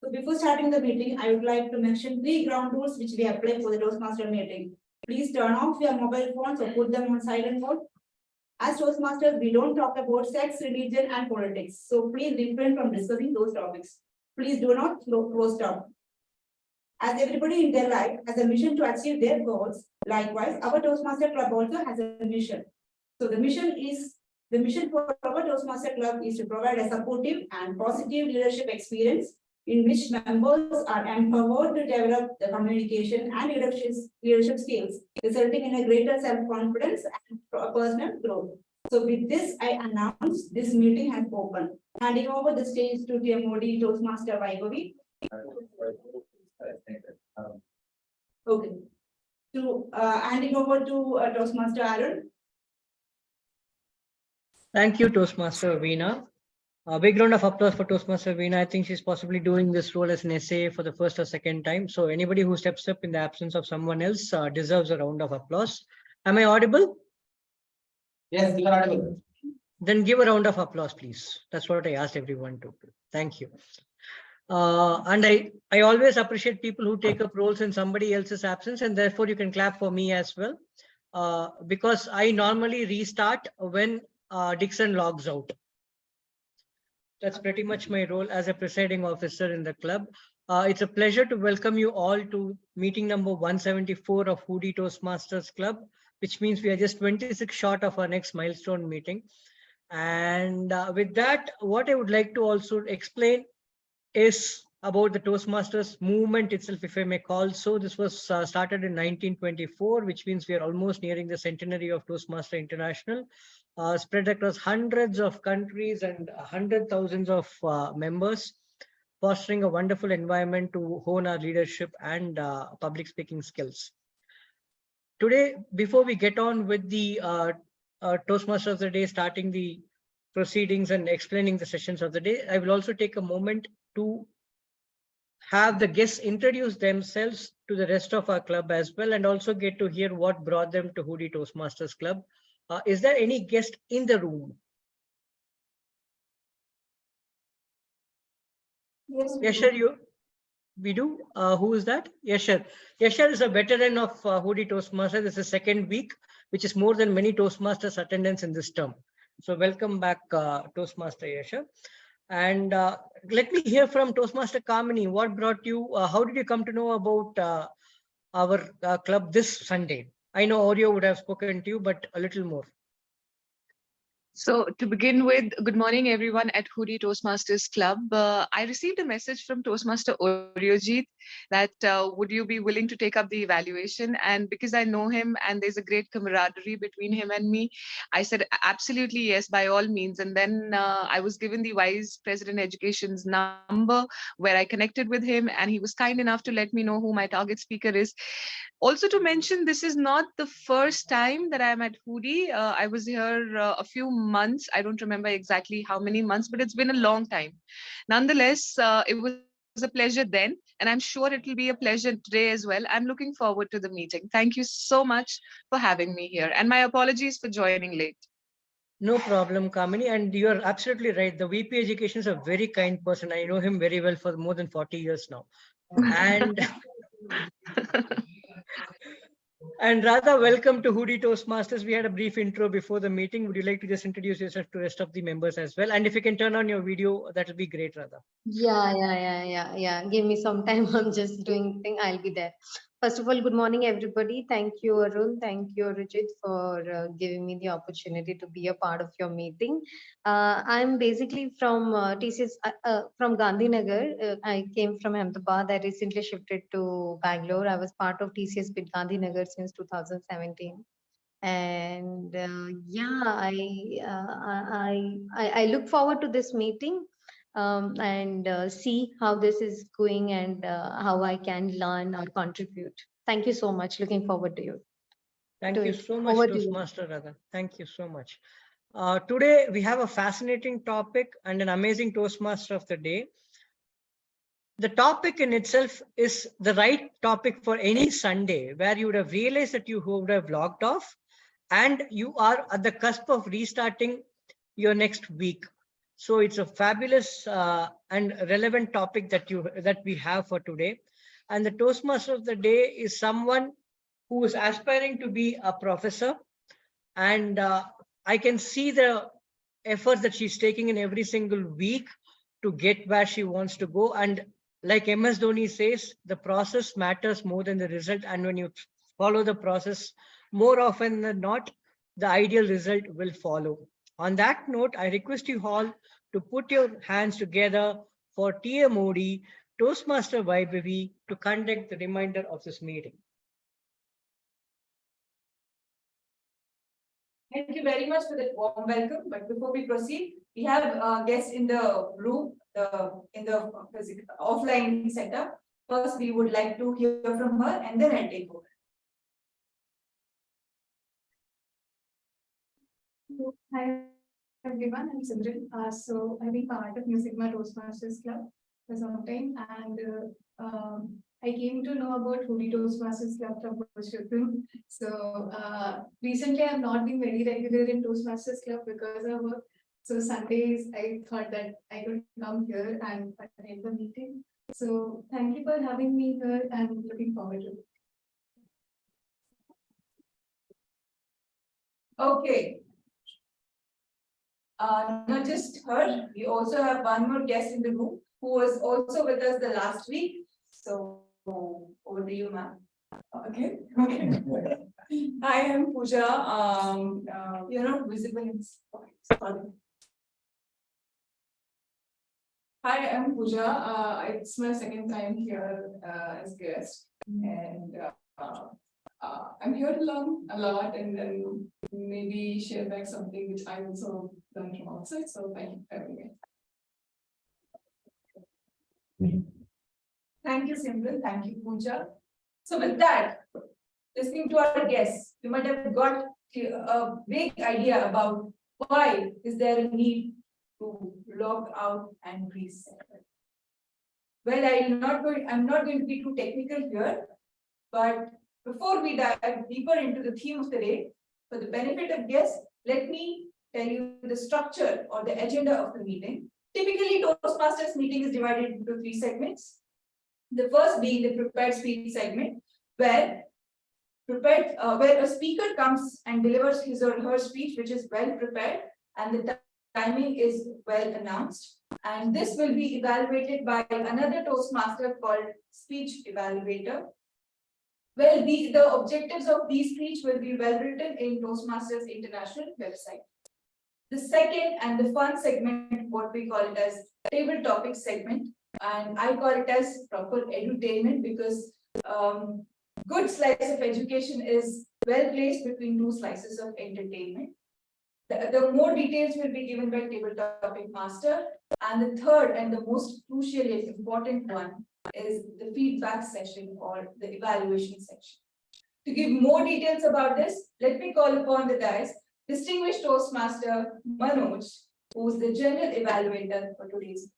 So before starting the meeting, I would like to mention 3 ground rules which we apply for the Toastmaster meeting. Please turn off your mobile phones or put them on silent mode. As Toastmasters, we don't talk about sex, religion, and politics. So please refrain from discussing those topics. Please do not close talk. As everybody in their life has a mission to achieve their goals, likewise, our Toastmaster Club also has a mission. So the mission for our Toastmaster Club is to provide a supportive and positive leadership experience in which members are empowered to develop the communication and leadership skills, resulting in a greater self-confidence and personal growth. So with this, I announce this meeting has opened. Handing over the stage to TMOD Toastmaster Vaigavi. Okay. Handing over to Toastmaster Aaron. Thank you, Toastmaster Veena. A big round of applause for Toastmaster Veena. I think she's possibly doing this role as an SA for the first or second time. So anybody who steps up in the absence of someone else deserves a round of applause. Am I audible? Yes, you are audible. Then give a round of applause, please. That's what I asked everyone to do. Thank you. And I always appreciate people who take up roles in somebody else's absence, and therefore you can clap for me as well, because I normally restart when Dixon logs out. That's pretty much my role as a presiding officer in the club. It's a pleasure to welcome you all to meeting number 174 of Hoodie Toastmasters Club, which means we are just 26 short of our next milestone meeting. And with that, what I would like to also explain is about the Toastmasters movement itself, if I may call so. This was started in 1924, which means we are almost nearing the centenary of Toastmaster International, spread across hundreds of countries and hundred thousands of members, fostering a wonderful environment to hone our leadership and public speaking skills. Today, before we get on with the Toastmasters of the day, starting the proceedings and explaining the sessions of the day, I will also take a moment to have the guests introduce themselves to the rest of our club as well, and also get to hear what brought them to Hoodie Toastmasters Club. Is there any guest in the room? Yes, Yashar, we do. Who is that? Yashar. Yashar is a veteran of Hoodie Toastmasters. This is the second week, which is more than many Toastmasters attendance in this term. So welcome back, Toastmaster Yashar. And let me hear from Toastmaster Kamini. What brought you? How did you come to know about our club this Sunday? I know Oreo would have spoken to you, but a little more. So to begin with, good morning everyone at Hoodie Toastmasters Club. I received a message from Toastmaster Oryojit that would you be willing to take up the evaluation? And because I know him and there's a great camaraderie between him and me, I said absolutely yes, by all means. And then I was given the Vice President Education's number, where I connected with him, and he was kind enough to let me know who my target speaker is. Also to mention, this is not the first time that I'm at Hoodie. I was here a few months. I don't remember exactly how many months, but it's been a long time. Nonetheless, it was a pleasure then, and I'm sure it will be a pleasure today as well. I'm looking forward to the meeting. Thank you so much for having me here, and my apologies for joining late. No problem, Kamini, and you are absolutely right. The VP Education is a very kind person. I know him very well for more than 40 years now. And Radha, welcome to Hoodie Toastmasters. We had a brief intro before the meeting. Would you like to just introduce yourself to the rest of the members as well? And if you can turn on your video, that will be great, Radha. Yeah. Give me some time. I'm just doing thing. I'll be there. First of all, good morning, everybody. Thank you, Arun. Thank you, Rajit, for giving me the opportunity to be a part of your meeting. I'm basically from TCS, from Gandhinagar. I came from Ahmedabad. I recently shifted to Bangalore. I was part of TCS BID Gandhinagar since 2017. And I look forward to this meeting. And see how this is going and how I can learn or contribute. Thank you so much. Looking forward to you. Thank you so much, Toastmaster Radha. Thank you so much. Today, we have a fascinating topic and an amazing Toastmaster of the day. The topic in itself is the right topic for any Sunday, where you would have realized that you would have logged off and you are at the cusp of restarting your next week. So it's a fabulous and relevant topic that we have for today. And the Toastmaster of the day is someone who is aspiring to be a professor. And I can see the effort that she's taking in every single week to get where she wants to go. And like MS Dhoni says, the process matters more than the result. And when you follow the process, more often than not, the ideal result will follow. On that note, I request you all to put your hands together for TA Modi, Toastmaster Vaibhavi, to conduct the remainder of this meeting. Thank you very much for that warm welcome. But before we proceed, we have guests in the room, in the offline setup. First, we would like to hear from her, and then I'll take over. Hi everyone, I'm Simran. So I've been part of Mu Sigma Toastmasters Club for some time, and I came to know about Hoodie Toastmasters Club from Purushottam. So recently I've not been very regular in Toastmasters Club because of work. So Sundays I thought that I could come here and attend the meeting. So thank you for having me here and looking forward to it. Okay. Not just her, we also have one more guest in the room who was also with us the last week. So over to you, ma'am. Okay. Hi, I'm Pooja. You're not visible in. Sorry. Hi, I'm Pooja. It's my second time here as guest, and I'm here to learn a lot and then maybe share back something which I also learned from outside. So thank you for having me. Thank you, Simran. Thank you, Pooja. So with that, listening to our guests, you might have got a vague idea about why is there a need to log out and reset. Well, I'm not going to be too technical here, but before we dive deeper into the theme of the day, for the benefit of guests, let me tell you the structure or the agenda of the meeting. Typically, Toastmasters meeting is divided into 3 segments. The first being the prepared speech segment, where a speaker comes and delivers his or her speech, which is well prepared, and the timing is well announced. And this will be evaluated by another Toastmaster called speech evaluator. Well, the objectives of these speech will be well written in Toastmasters International website. The second and the fun segment, what we call it as table topic segment, and I call it as proper edutainment because good slice of education is well placed between 2 slices of entertainment. The more details will be given by table topic master, and the third and the most crucial and important one is the feedback session or the evaluation section. To give more details about this, let me call upon the dais distinguished Toastmaster Manoj, who is the general evaluator for today's.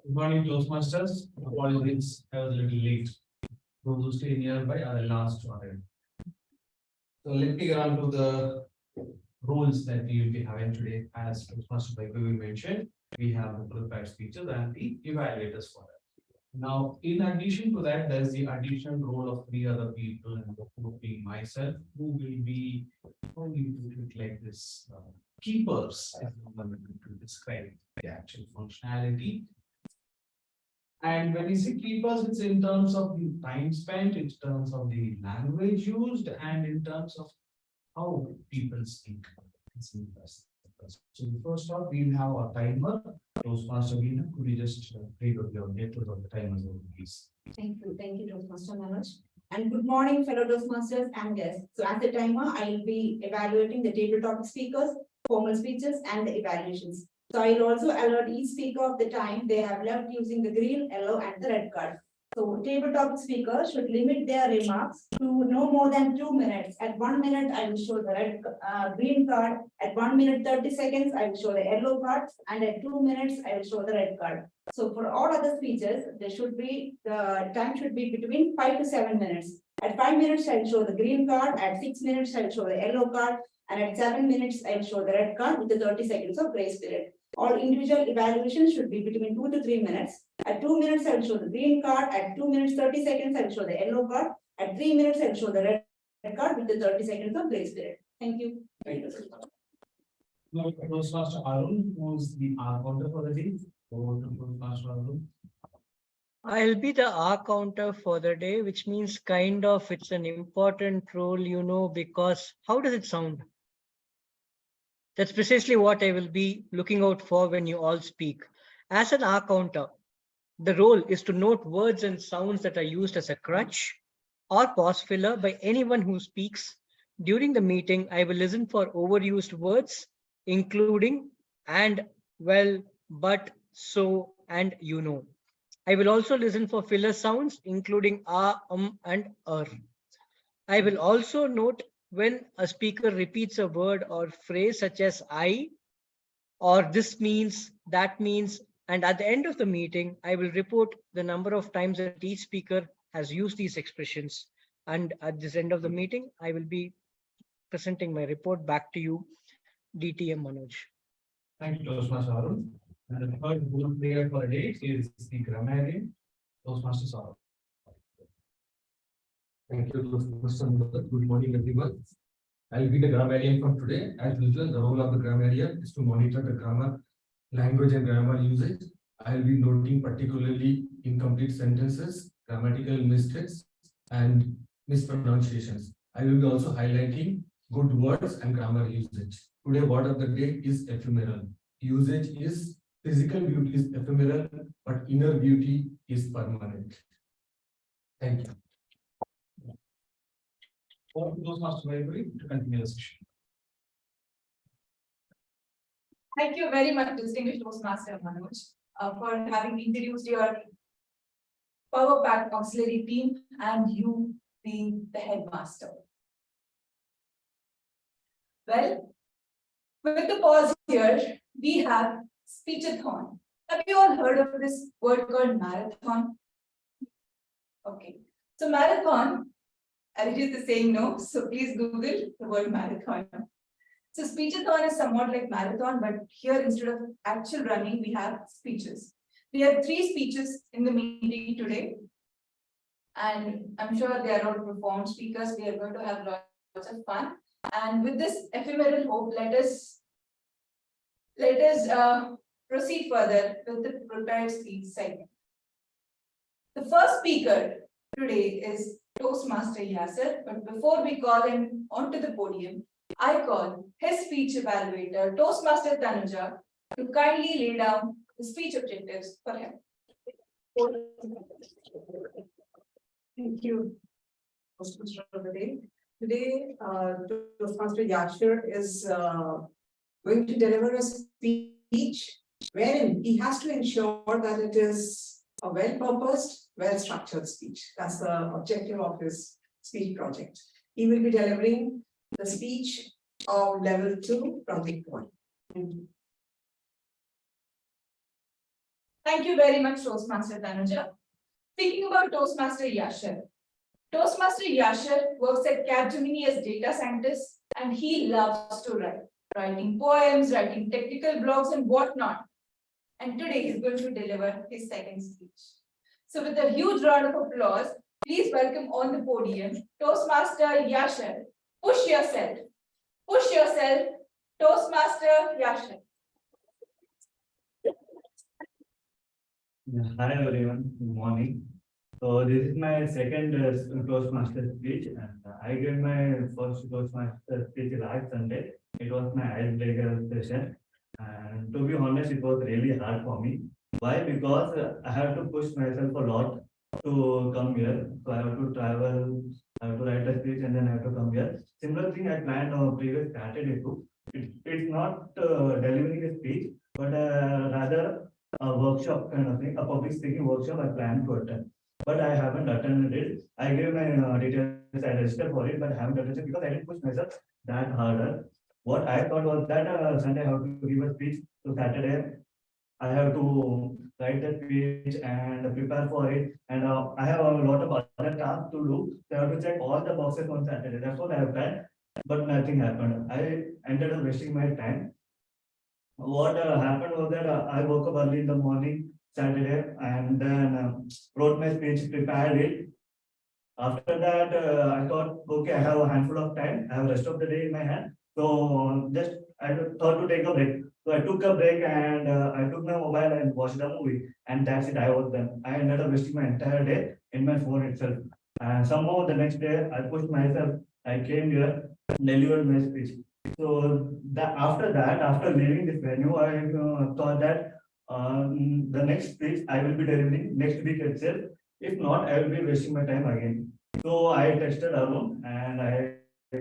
Good morning, Toastmasters. Apologies, I was a little late. Those who stay nearby are allowed to attend. So let me get on to the roles that we will be having today. As Toastmaster Vaibhavi mentioned, we have the prepared speeches and the evaluators for that. Now, in addition to that, there's the additional role of 3 other people, and the 4th being myself, who will be like this keepers, if you want to describe the actual functionality. And when we say keepers, it's in terms of the time spent, in terms of the language used, and in terms of how people speak. So first off, we have a timer. Toastmaster Veena, could you just read out your details of the timers, please? Thank you, Toastmaster Manoj. And good morning, fellow Toastmasters and guests. So as a timer, I will be evaluating the table topic speakers, formal speeches, and the evaluations. So I will also alert each speaker of the time they have left using the green, yellow, and the red card. So table topic speakers should limit their remarks to no more than 2 minutes. At 1 minute, I will show the green card. At 1 minute 30 seconds, I will show the yellow card, and at 2 minutes, I will show the red card. So for all other speeches, the time should be between 5 to 7 minutes. At 5 minutes, I will show the green card. At 6 minutes, I will show the yellow card. And at 7 minutes, I will show the red card with the 30 seconds of grace period. All individual evaluations should be between 2 to 3 minutes. At 2 minutes, I will show the green card. At 2 minutes, 30 seconds, I will show the yellow card. At 3 minutes, I will show the red card with the 30 seconds of grace period. Thank you. Now, Toastmaster Arun, who's the R counter for the day. Over to Toastmaster Arun. I'll be the R counter for the day, which means kind of it's an important role, you know, because how does it sound? That's precisely what I will be looking out for when you all speak. As an R counter, the role is to note words and sounds that are used as a crutch or pause filler by anyone who speaks. During the meeting, I will listen for overused words, including and, well, but, so, and you know. I will also listen for filler sounds, including and I will also note when a speaker repeats a word or phrase such as I, or this means, that means, and at the end of the meeting, I will report the number of times that each speaker has used these expressions. And at this end of the meeting, I will be presenting my report back to you, DTM Manoj. Thank you, Toastmaster Arun. And the third role player for the day is the grammarian, Toastmaster Saurabh. Thank you, Mr. Muthu. Good morning, everyone. I'll be the grammarian from today. As usual, the role of the grammarian is to monitor the grammar, language and grammar usage. I'll be noting particularly incomplete sentences, grammatical mistakes, and mispronunciations. I will be also highlighting good words and grammar usage. Today, word of the day is ephemeral. Usage is physical beauty is ephemeral, but inner beauty is permanent. Thank you. Over to Toastmaster Mayuri to continue the session. Thank you very much, distinguished Toastmaster Manoj, for having introduced your power pack auxiliary team and you being the headmaster. Well, with the pause here, we have speechathon. Have you all heard of this word called marathon? Okay, so marathon, Arijit is saying no, so please Google the word marathon. So speechathon is somewhat like marathon, but here instead of actual running, we have speeches. We have 3 speeches in the meeting today. And I'm sure they are all performed speakers. We are going to have lots of fun. And with this ephemeral hope, let us proceed further with the prepared speech segment. The first speaker today is Toastmaster Yasser, but before we call him onto the podium, I call his speech evaluator, Toastmaster Tanuja, to kindly lay down the speech objectives for him. Thank you, Toastmaster of the day. Today, Toastmaster Yasser is going to deliver a speech wherein he has to ensure that it is a well-purposed, well-structured speech. That's the objective of his speech project. He will be delivering the speech of level 2 from the point. Thank you very much, Toastmaster Tanuja. Speaking about Toastmaster Yasser. Toastmaster Yasser works at Capgemini as data scientist, and he loves to write. Writing poems, writing technical blogs, and whatnot. And today he's going to deliver his second speech. So with a huge round of applause, please welcome on the podium, Toastmaster Yasser. Push yourself. Push yourself, Toastmaster Yasser. Hi everyone, good morning. So this is my second Toastmaster speech, and I gave my first Toastmaster speech last Sunday. It was my icebreaker session, and to be honest, it was really hard for me. Why? Because I have to push myself a lot to come here. So I have to travel, I have to write a speech, and then I have to come here. Similar thing I planned on previous Saturday too. It's not delivering a speech, but rather a workshop kind of thing, a public speaking workshop I plan to attend. But I haven't attended it. I gave my details, I registered for it, but I haven't attended it because I didn't push myself that harder. What I thought was that Sunday I have to give a speech, so Saturday I have to write the speech and prepare for it. And I have a lot of other tasks to do. So I have to check all the boxes on Saturday. That's what I have done. but nothing happened. I ended up wasting my time. What happened was that I woke up early in the morning, Saturday, and then wrote my speech, prepared it. After that, I thought, okay, I have a handful of time. I have rest of the day in my hand. So just I thought to take a break. So I took a break and I took my mobile and watched the movie. And that's it. I was done. I ended up wasting my entire day in my phone itself. And somehow the next day I pushed myself. I came here, delivered my speech. So that after leaving this venue, I thought that the next speech I will be delivering next week itself. If not, I will be wasting my time again. So I texted Arun and I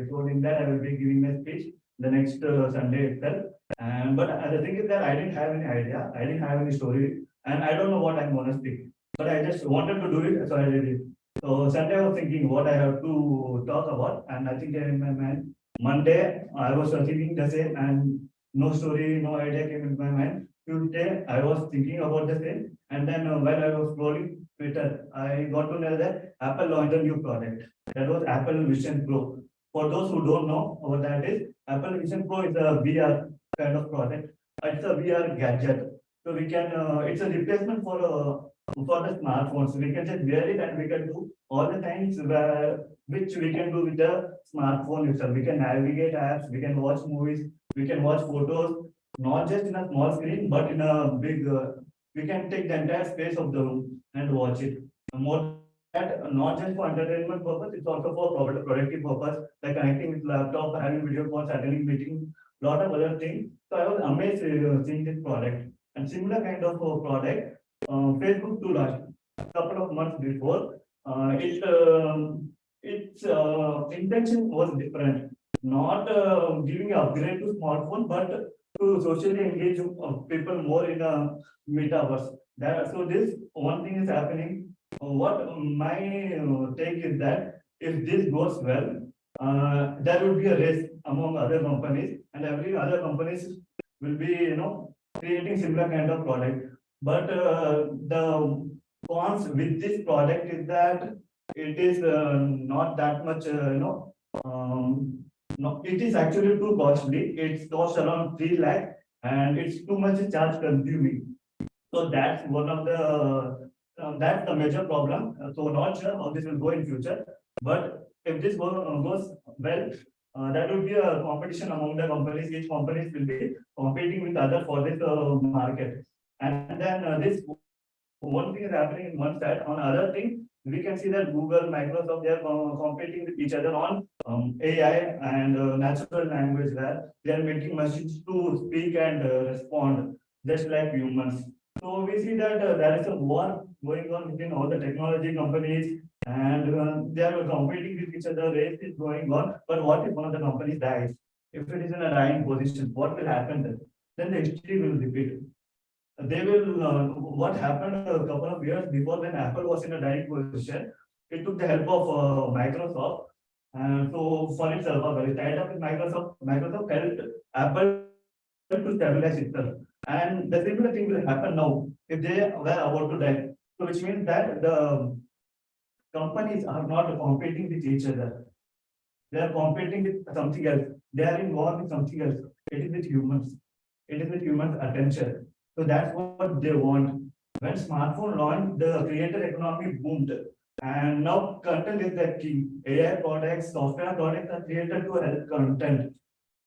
told him that I will be giving my speech the next Sunday itself. And but the thing is that I didn't have any idea, I didn't have any story, and I don't know what I'm gonna speak. But I just wanted to do it, so I did it. So Sunday I was thinking what I have to talk about, and I think in my mind, Monday I was thinking the same, and no story, no idea came in my mind. Tuesday I was thinking about the same, and then while I was scrolling Twitter, I got to know that Apple launched a new product. That was Apple Vision Pro. For those who don't know what that is, Apple Vision Pro is a VR kind of product. It's a VR gadget. So we can, it's a replacement for the smartphones. We can just wear it and we can do all the things which we can do with the smartphone itself. We can navigate apps, we can watch movies, we can watch photos, not just in a small screen, but in a big, we can take the entire space of the room and watch it. More that, not just for entertainment purpose, it's also for productive purpose, like connecting with laptop, having video calls, attending meetings, lot of other things. So I was amazed seeing this product. And similar kind of product, Facebook too launched a couple of months before. Its intention was different, not giving an upgrade to smartphone, but to socially engage people more in a metaverse. So this one thing is happening. What my take is that if this goes well, there will be a race among other companies, and every other companies will be, creating similar kind of product. But the cons with this product is that it is not that much, no, it is actually too costly. It's cost around 3 lakh, and it's too much charge consuming. So that's one of the that's the major problem. So not sure how this will go in future, but if this goes well, that will be a competition among the companies. Each companies will be competing with other for this market, and then this one thing is happening in one side. On other thing, we can see that Google, Microsoft, they are competing with each other on AI and natural language, where they are making machines to speak and respond just like humans. So we see that there is a war going on between all the technology companies, and they are competing with each other. Race is going on. But what if one of the companies dies? If it is in a dying position, what will happen then? Then the history will repeat. They will, what happened a couple of years before when Apple was in a dying position, it took the help of Microsoft. And so for its survival, it tied up with Microsoft. Microsoft helped Apple to stabilize itself. And the similar thing will happen now if they were about to die. So which means that the companies are not competing with each other. They are competing with something else. They are involved with something else. It is with humans. It is with humans' attention. So that's what they want. When smartphone launched, the creator economy boomed. And now content is the key. AI products, software products are created to help content.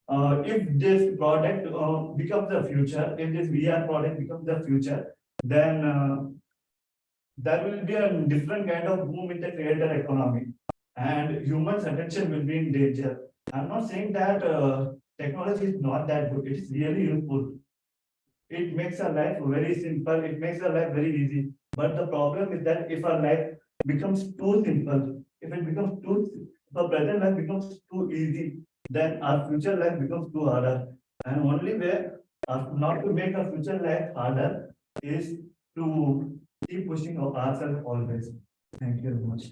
If this product becomes the future, if this VR product becomes the future, then there will be a different kind of boom in the creator economy, and humans' attention will be in danger. I'm not saying that technology is not that good. It's really useful. It makes our life very simple. It makes our life very easy. But the problem is that if our life becomes too simple, if it becomes if our present life becomes too easy, then our future life becomes too harder. And only way not to make our future life harder is to keep pushing ourselves always. Thank you very much.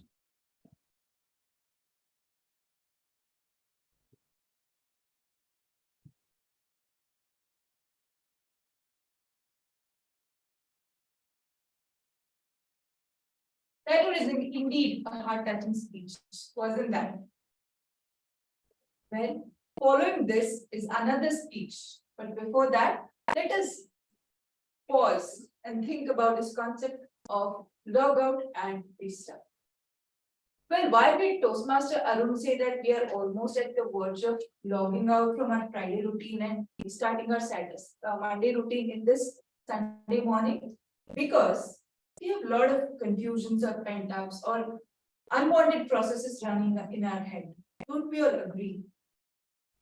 That was indeed a heart-touching speech, wasn't that? Well, following this is another speech, but before that, let us pause and think about this concept of log out and restart. Well, why did Toastmaster Arun say that we are almost at the verge of logging out from our Friday routine and starting our Monday routine in this Sunday morning? Because we have a lot of confusions or pent ups or unwanted processes running in our head. Don't we all agree?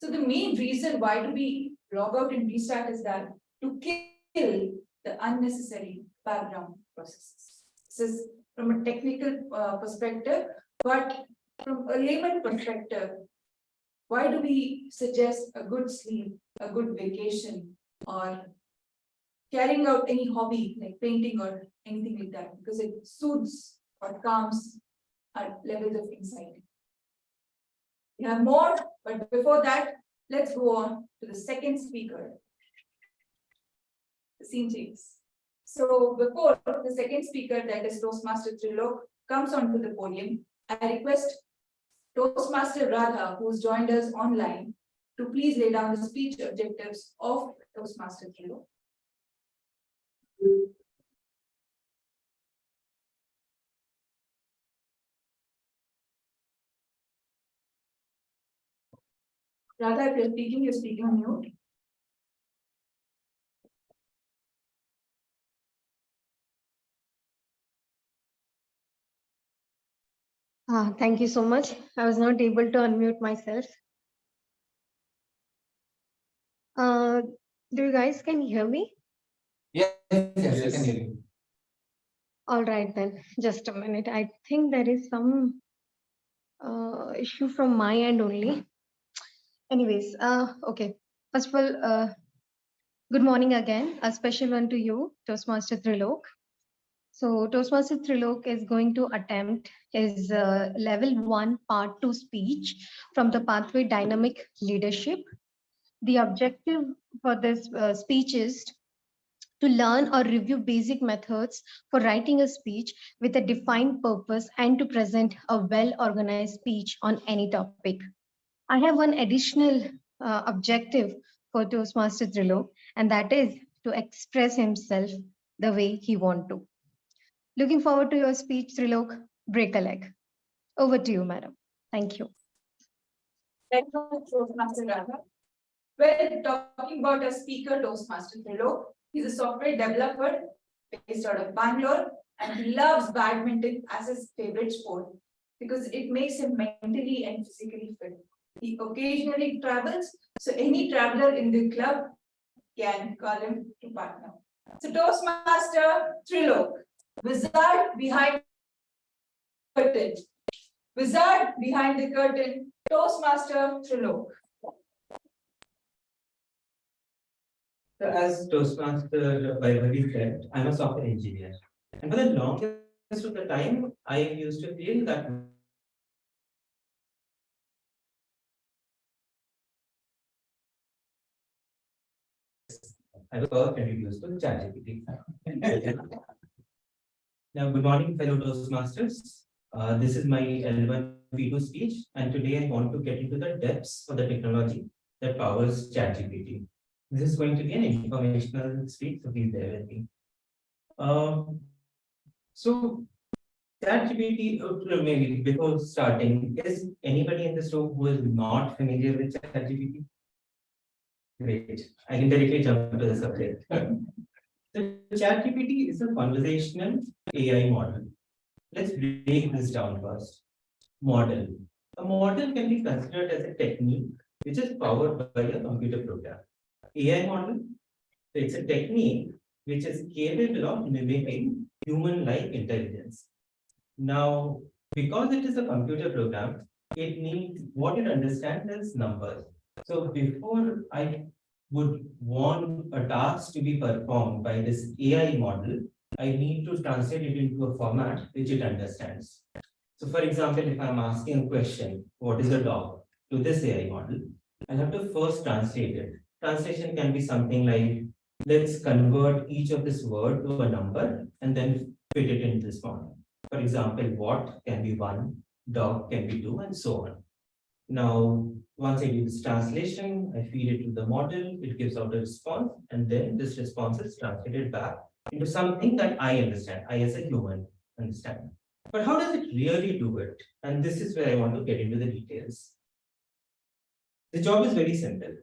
So the main reason why do we log out and restart is that to kill the unnecessary background processes. This is from a technical perspective, but from a layman perspective, why do we suggest a good sleep, a good vacation, or carrying out any hobby like painting or anything like that? Because it soothes or calms our levels of anxiety. We have more, but before that, let's go on to the second speaker. The scene changes. So before the second speaker, that is Toastmaster Trilok, comes onto the podium, I request Toastmaster Radha, who's joined us online, to please lay down the speech objectives of Toastmaster Trilok. Radha, if you're speaking on mute. Thank you so much. I was not able to unmute myself. Do you guys can hear me? Yes, I can hear you. All right then, just a minute. I think there is some issue from my end only. Anyways, okay. First of all, good morning again. A special one to you, Toastmaster Trilok. So Toastmaster Trilok is going to attempt his level 1 part 2 speech from the pathway dynamic leadership. The objective for this speech is to learn or review basic methods for writing a speech with a defined purpose and to present a well-organized speech on any topic. I have one additional objective for Toastmaster Trilok, and that is to express himself the way he wants to. Looking forward to your speech, Trilok. Break a leg. Over to you, madam. Thank you. Thank you, Toastmaster Radha. Well, talking about a speaker, Toastmaster Trilok, he's a software developer based out of Bangalore, and he loves badminton as his favorite sport because it makes him mentally and physically fit. He occasionally travels, so any traveler in the club can call him to partner. So Toastmaster Trilok, wizard behind the curtain. Wizard behind the curtain, Toastmaster Trilok. So as Toastmaster Vaibhavi said, I'm a software engineer. And for the longest of the time, I used to feel that I was perfect and used to ChatGPT. Now, good morning, fellow Toastmasters. This is my L1 P2 speech, and today I want to get into the depths of the technology that powers ChatGPT. This is going to be an informational speech, so please bear with me. So ChatGPT, maybe before starting, is anybody in this room who is not familiar with ChatGPT? Great, I can directly jump to the subject. So ChatGPT is a conversational AI model. Let's break this down first. Model. A model can be considered as a technique which is powered by a computer program. AI model, so it's a technique which is capable of mimicking human-like intelligence. Now, because it is a computer program, it needs what it understands as numbers. So before I would want a task to be performed by this AI model, I need to translate it into a format which it understands. So for example, if I'm asking a question, what is a dog, to this AI model, I have to first translate it. Translation can be something like, let's convert each of this word to a number and then fit it in this model. For example, what can be 1, dog can be 2, and so on. Now, once I do this translation, I feed it to the model, it gives out a response, and then this response is translated back into something that I understand, I as a human understand. But how does it really do it? And this is where I want to get into the details. The job is very simple,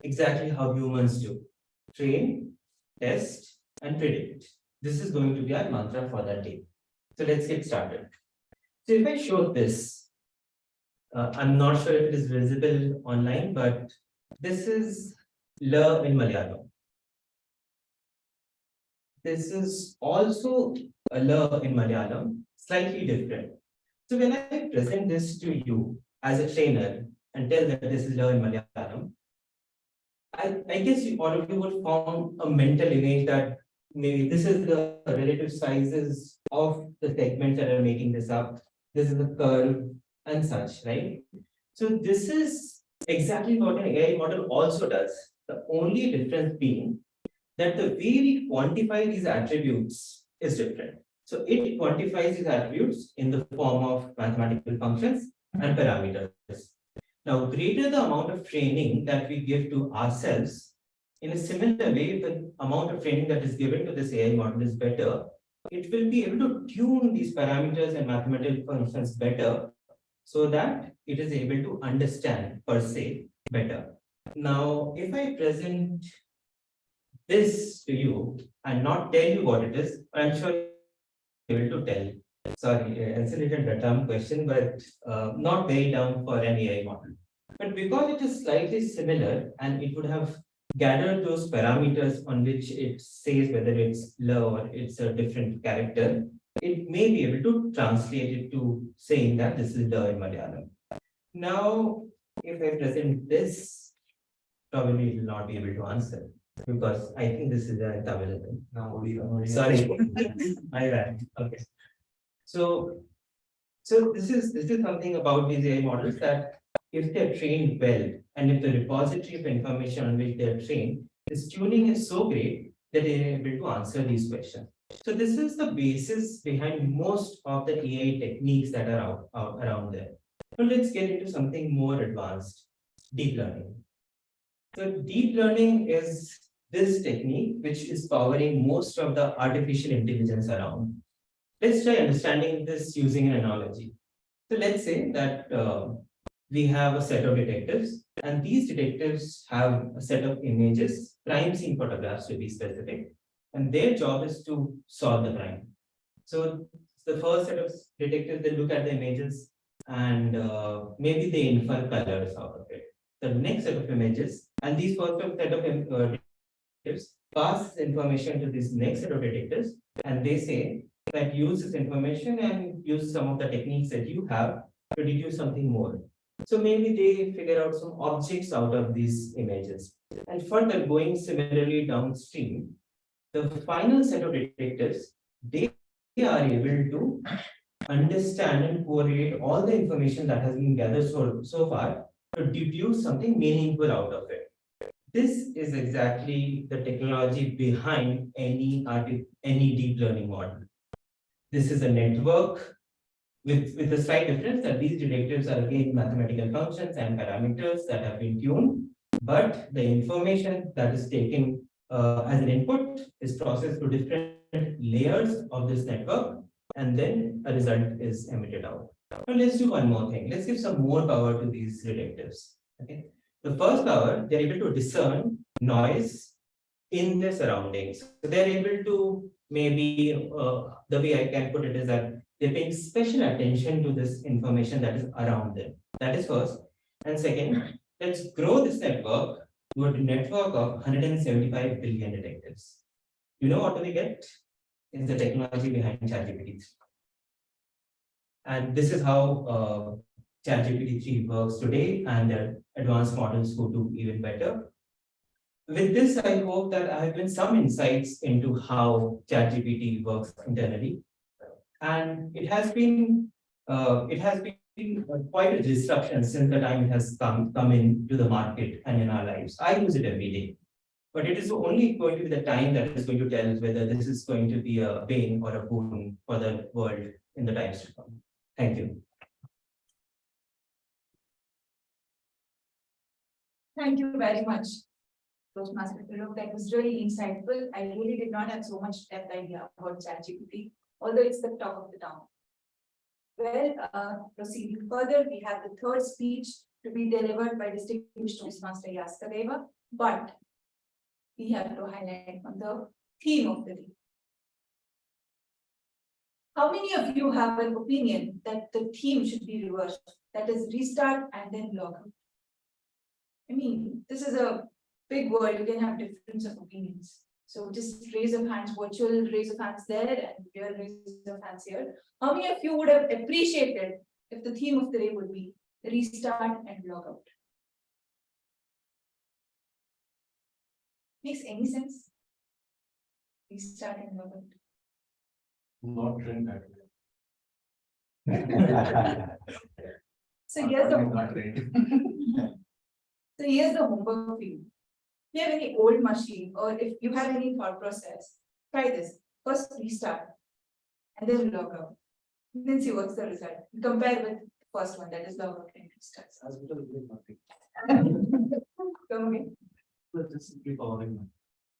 exactly how humans do. Train, test, and predict. This is going to be our mantra for that day. So let's get started. So if I show this, I'm not sure if it is visible online, but this is La in Malayalam. This is also a La in Malayalam, slightly different. So when I present this to you as a trainer and tell that this is La in Malayalam, I guess all of you would form a mental image that maybe this is the relative sizes of the segments that are making this up. This is the curve and such, right? So this is exactly what an AI model also does. The only difference being that the way we quantify these attributes is different. So it quantifies these attributes in the form of mathematical functions and parameters. Now, greater the amount of training that we give to ourselves, in a similar way, the amount of training that is given to this AI model is better, it will be able to tune these parameters and mathematical functions better so that it is able to understand per se better. Now, if I present this to you and not tell you what it is, I'm sure you're able to tell. Sorry, it's a little dumb question, but not very dumb for an AI model. But because it is slightly similar and it would have gathered those parameters on which it says whether it's low or it's a different character, it may be able to translate it to saying that this is the in Malayalam. Now, if I present this, probably it will not be able to answer because I think this is a Tamil. Sorry, my bad. Okay. So this is something about these AI models that if they're trained well, and if the repository of information on which they're trained, this tuning is so great that they're able to answer these questions. So this is the basis behind most of the AI techniques that are out around there. Now let's get into something more advanced, deep learning. So deep learning is this technique which is powering most of the artificial intelligence around. Let's try understanding this using an analogy. So let's say that we have a set of detectives, and these detectives have a set of images, crime scene photographs to be specific, and their job is to solve the crime. So the first set of detectives, they look at the images and maybe they infer colors out of it. The next set of images, and these first set of detectives pass information to this next set of detectives, and they say that use this information and use some of the techniques that you have to deduce something more. So maybe they figure out some objects out of these images. And further going similarly downstream, the final set of detectives, they are able to understand and correlate all the information that has been gathered so far to deduce something meaningful out of it. This is exactly the technology behind any deep learning model. This is a network with a slight difference that these detectives are again mathematical functions and parameters that have been tuned, but the information that is taken as an input is processed to different layers of this network, and then a result is emitted out. Now let's do one more thing. Let's give some more power to these detectives. Okay. The first power, they're able to discern noise in their surroundings. So they're able to maybe the way I can put it is that they're paying special attention to this information that is around them. That is first. And second, let's grow this network to a network of 175 billion detectives. You know what do we get? Is the technology behind ChatGPT. And this is how ChatGPT 3 works today, and their advanced models go to even better. With this, I hope that I have given some insights into how ChatGPT works internally. And it has been quite a disruption since the time it has come into the market and in our lives. I use it every day, but it is only going to be the time that is going to tell us whether this is going to be a bane or a boon for the world in the times to come. Thank you. Thank you very much, Toastmaster Philip. That was really insightful. I really did not have so much depth idea about ChatGPT, although it's the talk of the town. Well, proceeding further, we have the third speech to be delivered by distinguished Toastmaster Yaska Deva, but we have to highlight on the theme of the day. How many of you have an opinion that the theme should be reversed? That is restart and then log out. I mean, this is a big world, you can have difference of opinions. So just raise of hands, virtual raise of hands there and real raise of hands here. How many of you would have appreciated if the theme of the day would be restart and log out? Makes any sense? Restart and log out. Not trained that So here's the way. homework. So here's the homework for you. If you have any old machine or if you have any thought process, try this. First restart and then log out. Then see what's the result. Compare with the first one, that is log out and restart. Come again. Just keep powering.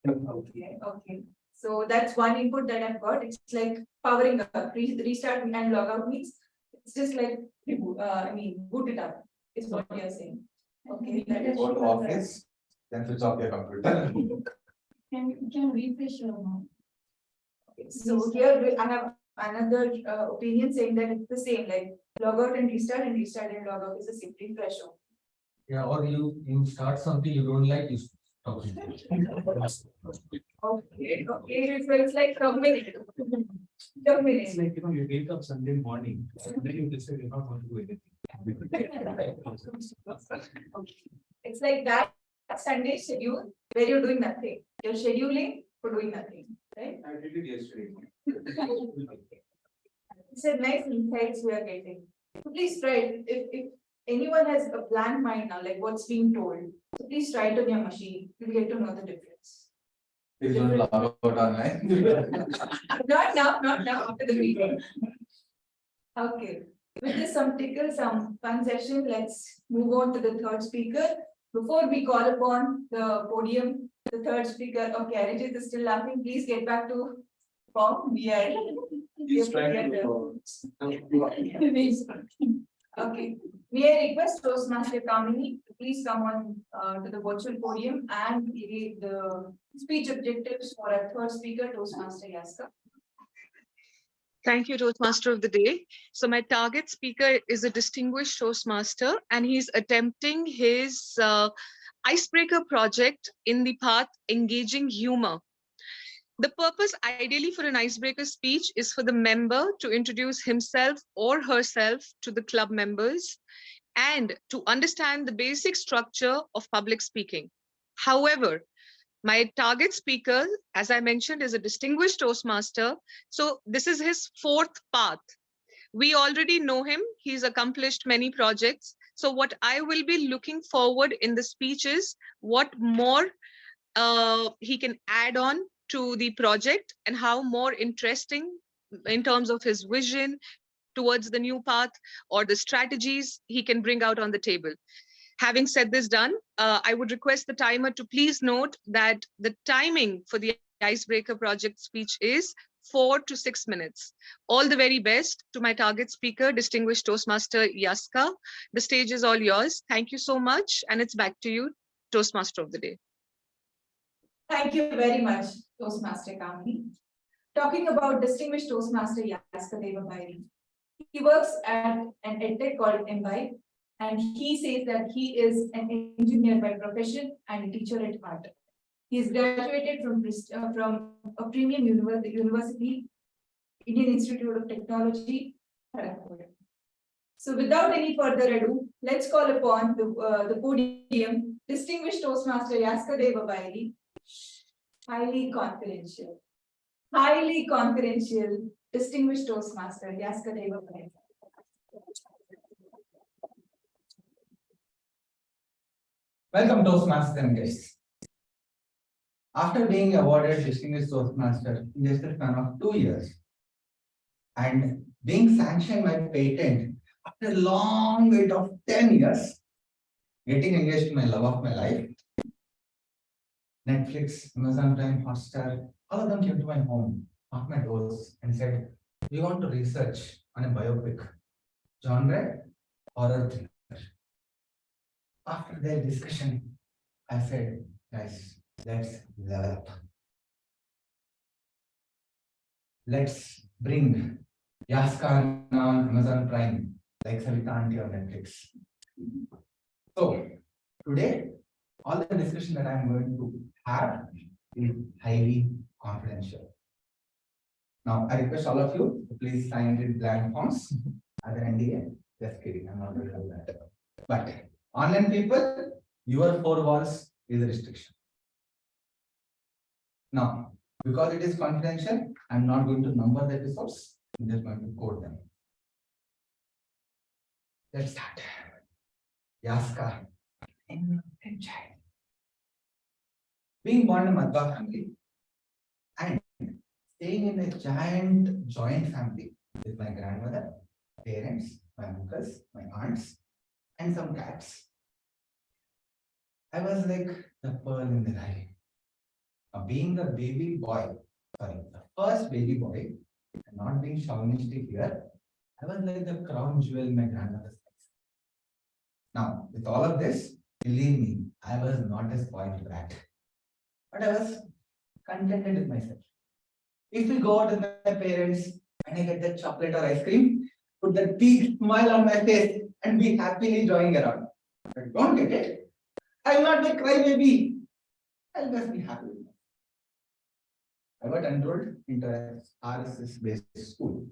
Okay. So that's one input that I've got. It's like powering up. Restart and log out means it's just like boot it up. Is what you're saying. Okay. that is- Go to office, then switch off your computer. Can refresh your mind. So here I have another opinion saying that it's the same, like log out and restart and log out is a simple refresh. Yeah, or you start something you don't like, you stop it. Okay, so it's like terminate. Terminate. It's like, you wake up Sunday morning, and then you decide you don't want to do anything. It's like that Sunday schedule where you're doing nothing. You're scheduling for doing nothing, right? I did it yesterday. It's a nice insights we are getting. So please try it. If anyone has a blank mind now, like what's being told, so please try it on your machine. You'll get to know the difference. Please don't log out online. Not now, after the meeting. Okay, with this some fun session, let's move on to the third speaker. Before we call upon the podium, the third speaker, okay, Arijit is still laughing, please get back to form, we are. He's trying to. Okay, may I request Toastmaster Kamini to please come on to the virtual podium and give the speech objectives for our third speaker, Toastmaster Yaska. Thank you, Toastmaster of the Day. So my target speaker is a distinguished Toastmaster, and he's attempting his icebreaker project in the path engaging humor. The purpose ideally for an icebreaker speech is for the member to introduce himself or herself to the club members and to understand the basic structure of public speaking. However, my target speaker, as I mentioned, is a distinguished Toastmaster. So this is his fourth path. We already know him. He's accomplished many projects. So what I will be looking forward in the speech is what more he can add on to the project and how more interesting in terms of his vision towards the new path or the strategies he can bring out on the table. Having said this done, I would request the timer to please note that the timing for the icebreaker project speech is 4 to 6 minutes. All the very best to my target speaker, distinguished Toastmaster Yaska. The stage is all yours. Thank you so much. And it's back to you, Toastmaster of the Day. Thank you very much, Toastmaster Kamini. Talking about distinguished Toastmaster Yaska Deva Bairi. He works at an edtech called Imbibe, and he says that he is an engineer by profession and a teacher at heart. He is graduated from a premium university, Indian Institute of Technology, Kharagpur. So without any further ado, let's call upon the podium, distinguished Toastmaster Yaska Deva Bairi. Highly confidential, distinguished Toastmaster Yaska Deva Bairi. Welcome Toastmasters and guests. After being awarded Distinguished Toastmaster in just a span of 2 years and being sanctioned by patent after a long wait of 10 years, getting engaged in my love of my life. Netflix, Amazon Prime, Hotstar, all of them came to my home, knocked my doors and said, we want to research on a biopic, genre, horror thriller. After their discussion, I said, guys, let's level up. Let's bring Yaskar on Amazon Prime, like Savita Aunty on Netflix. So today, all the discussion that I'm going to have is highly confidential. Now, I request all of you to please sign the blank forms as an NDA. Just kidding, I'm not going to do that. But online people, your 4 walls is a restriction. Now, because it is confidential, I'm not going to number the episodes. I'm just going to code them. Let's start. Yaska. Child. Being born in a Madhva family and staying in a joint family with my grandmother, parents, my uncles, my aunts, and some cats. I was like the pearl in the eye. Being the baby boy, the first baby boy, and not being chauvinistic here, I was like the crown jewel in my grandmother's life. Now, with all of this, believe me, I was not a spoiled brat, but I was contented with myself. If we go out with my parents and I get that chocolate or ice cream, put that big smile on my face and be happily joying around. If I don't get it, I will not be crybaby. I'll just be happy. I got enrolled into a RSS-based school.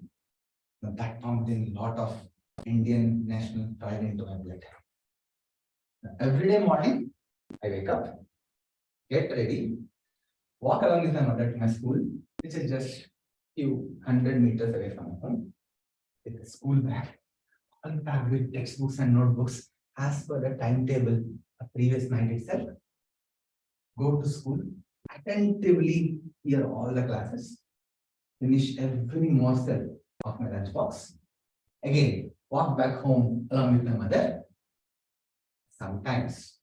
Now that pumped in a lot of Indian national pride into my blood. Every day morning, I wake up, get ready, walk along with my mother to my school, which is just few 100 meters away from my home. With a school bag, all packed with textbooks and notebooks as per the timetable of previous night itself. Go to school, attentively hear all the classes, finish every morsel of my lunchbox. Again, walk back home along with my mother. Sometimes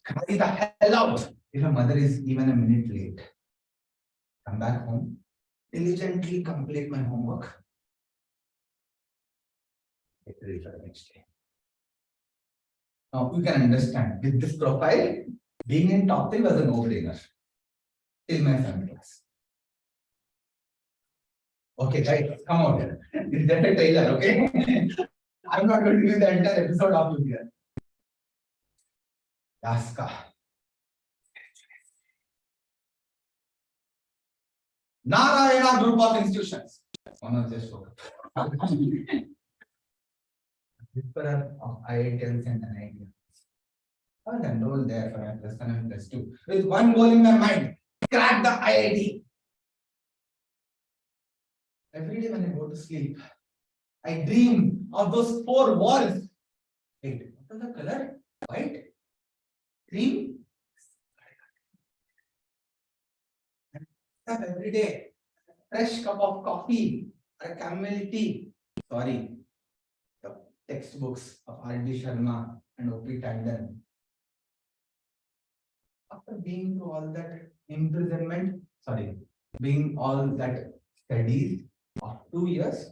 cry the hell out if my mother is even a minute late. Come back home, diligently complete my homework. Get ready for the next day. Now you can understand with this profile, being in top 3 was a no-brainer till my 7th class. Okay, guys, come out here. It's just a trailer, okay? I'm not going to do the entire episode of you here. Yaska. Narayana group of institutions. One of just Whisperer of IITs and NITs. I was enrolled there for my +1 and +2 with one goal in my mind: crack the IIT. Every day when I go to sleep, I dream of those 4 walls. Wait, what is the color? White? Cream? Every day, fresh cup of coffee or chamomile tea. Sorry, the textbooks of R.D. Sharma and O.P. Tandon. After being through all that imprisonment, being all that studies of 2 years,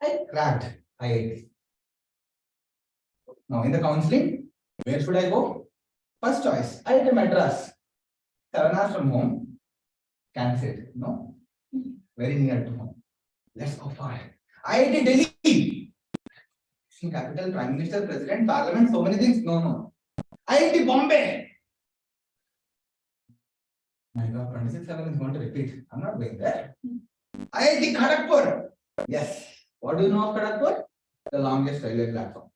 I cracked IIT. Now in the counseling, where should I go? First choice, IIT Madras. 7 hours from home. Cancelled. No, very near to home. Let's go for it. IIT Delhi. Capital, Prime Minister, President, Parliament, so many things. No. IIT Bombay. My God, 26/7 is going to repeat. I'm not going there. IIT Kharagpur. Yes. What do you know of Kharagpur? The longest railway platform.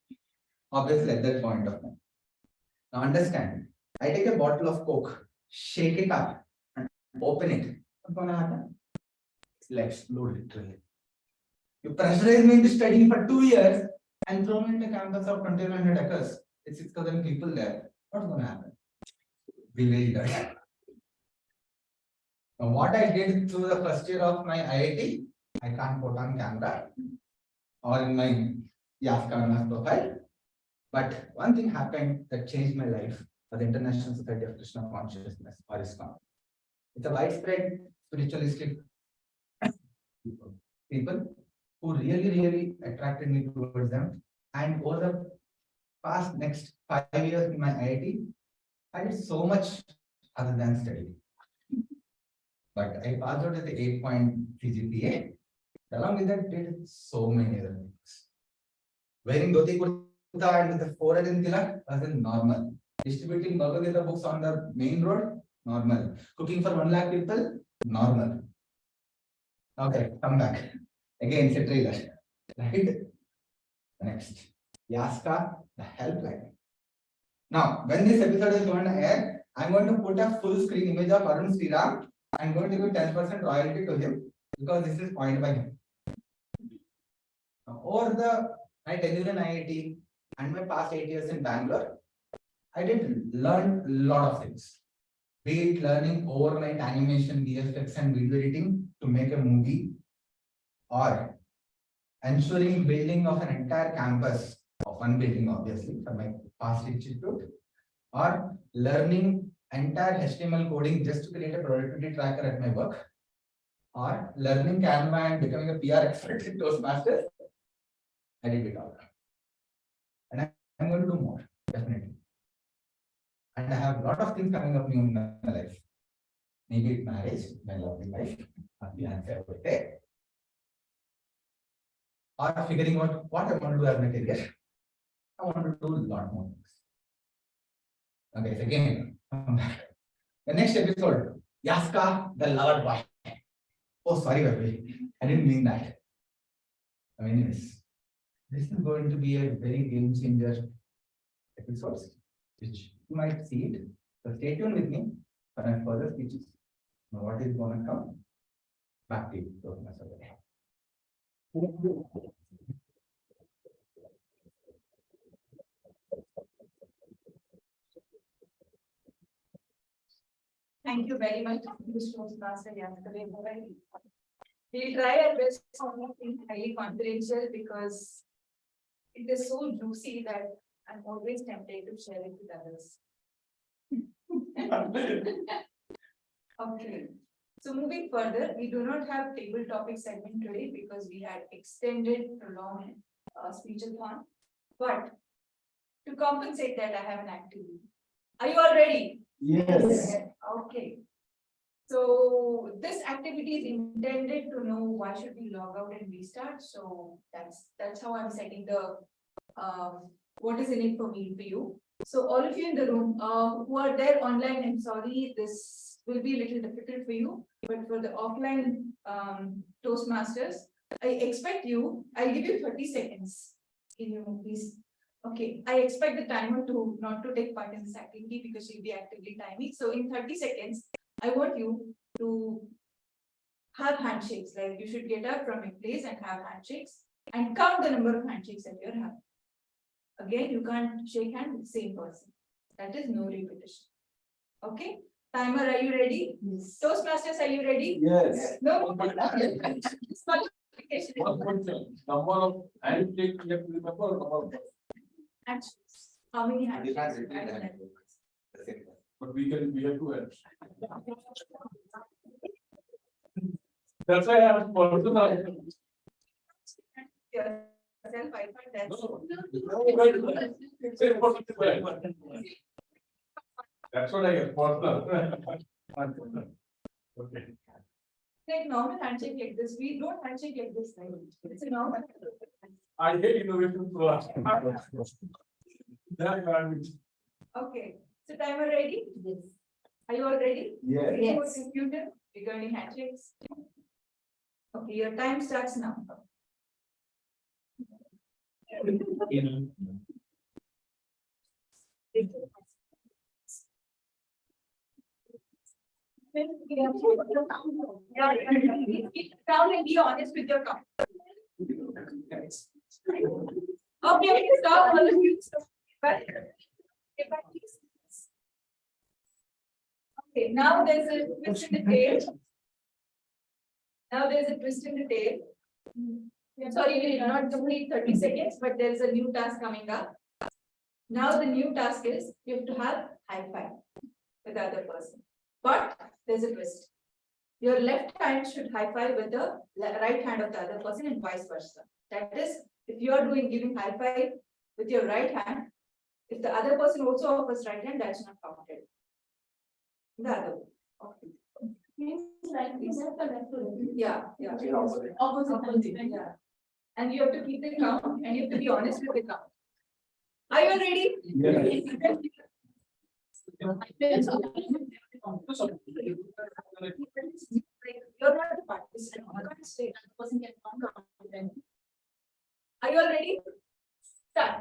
Obviously, at that point of time. Now understand. I take a bottle of Coke, shake it up, and open it. What's going to happen? It'll explode literally. You pressurize me into studying for 2 years and throw me into a campus of 2,100 acres. It's 6,000 people there. What's going to happen? Village died. Now, what I did through the first year of my IIT, I can't put on camera or in my Yaska profile. But one thing happened that changed my life was the International Society of Krishna Consciousness, or ISKCON. It's a widespread spiritualistic people who really attracted me towards them. And over the past next 5 years in my IIT, I did so much other than study. But I passed out with the 8 CGPA. Along with that, did so many other things. Wearing dhoti kurta and with the forehead in tilak was normal. Distributing Bhagavad Gita books on the main road, normal. Cooking for 1 lakh people, normal. Okay, come back. Again, it's a trailer. Right? Next. Yaska, the helpline. Now, when this episode is going to air, I'm going to put a full screen image of Arun Sriram. I'm going to give 10% royalty to him because this is coined by him. Now, over my tenure in IIT and my past 8 years in Bangalore, I did learn a lot of things. Be it learning overnight animation, VFX and video editing to make a movie, or ensuring building of an entire campus of one building, obviously, for my past institute, or learning entire HTML coding just to create a productivity tracker at my work, or learning Canva and becoming a PR expert in Toastmasters. I did it all. And I'm going to do more, definitely. And I have a lot of things coming up new in my life. Maybe it's marriage, my lovely wife, or figuring out what I want to do as my career. I want to do a lot more things. Okay, so again, the next episode, Yaska, the lover boy. Oh, sorry, baby. I didn't mean that. Anyways, this is going to be a very game changer episode, which you might see it. So stay tuned with me for my further speeches. Now, what is going to come? Back to you. Thank you very much, Mr. Toastmaster Yaskale. We'll try our best to something highly confidential because it is so juicy that I'm always tempted to share it with others. Okay, so moving further, we do not have table topic segment today because we had extended prolonged speech-a-thon. But to compensate that, I have an activity. Are you all ready? Yes. Okay. So this activity is intended to know why should we log out and restart. So that's how I'm setting the what is in it for me for you. So all of you in the room who are there online, I'm sorry, this will be a little difficult for you, but for the offline Toastmasters, I expect you, I'll give you 30 seconds. Can you please? Okay, I expect the timer to not to take part in this activity because she'll be actively timing. So in 30 seconds, I want you to have handshakes. Like you should get up from your place and have handshakes and count the number of handshakes that you're having. Again, you can't shake hands with the same person. That is no repetition. Okay, timer, are you ready? Yes. Toastmasters, are you ready? Yes. No. Number of handshakes you have to remember. Handshakes. How many handshakes? But we have to add. That's why I have personal. Yourself, I find that. That's what I get personal. Okay. Like normal handshake like this, we don't handshake like this, right? It's a normal. I hate innovation so much. Okay, so timer ready? Yes. Are you all ready? Yes. Yes. Computer regarding handshakes. Okay, your time starts now. Down and be honest with your count. Okay, stop all of you. Okay, now there's a twist in the tail. Now there's a twist in the tail. I'm sorry, we did not complete 30 seconds, but there's a new task coming up. Now the new task is you have to have high five with the other person. But there's a twist. Your left hand should high five with the right hand of the other person and vice versa. That is, if you are giving high five with your right hand, if the other person also offers right hand, that's not counted. The other way. Okay. Means like this is the left to right. Yeah, yeah. Opposite, yeah. And you have to keep the count and you have to be honest with the count. Are you all ready? You're not the participant. You can't say the person can count. Are you all ready? Start.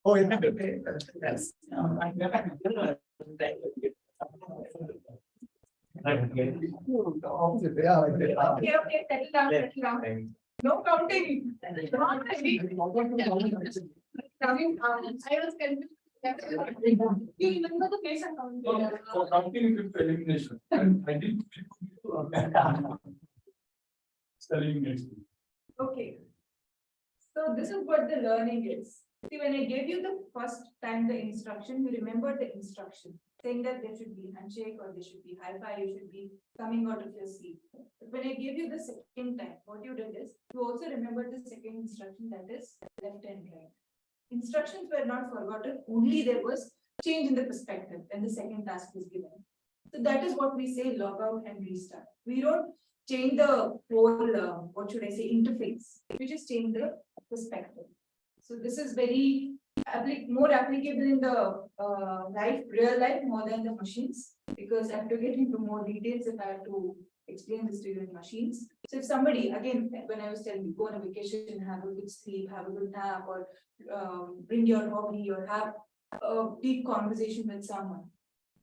Oh, yeah. Yes. Okay, settle down, settle down. No counting. Coming, I was confused. You remember the place I'm going? For counting it to elimination. And I did. Elimination. Okay. So this is what the learning is. See, when I gave you the first time the instruction, you remember the instruction, saying that there should be handshake or there should be high five, you should be coming out of your seat. But when I gave you the second time, what you did is, you also remember the second instruction, that is left and right. Instructions were not forgotten, only there was change in the perspective when the second task was given. So that is what we say log out and restart. We don't change the whole, what should I say, interface. We just change the perspective. So this is very more applicable in the real life more than the machines, because I have to get into more details if I have to explain this to you in machines. So if somebody, again, when I was telling you, go on a vacation, have a good sleep, have a good nap, or bring your hobby, or have a deep conversation with someone,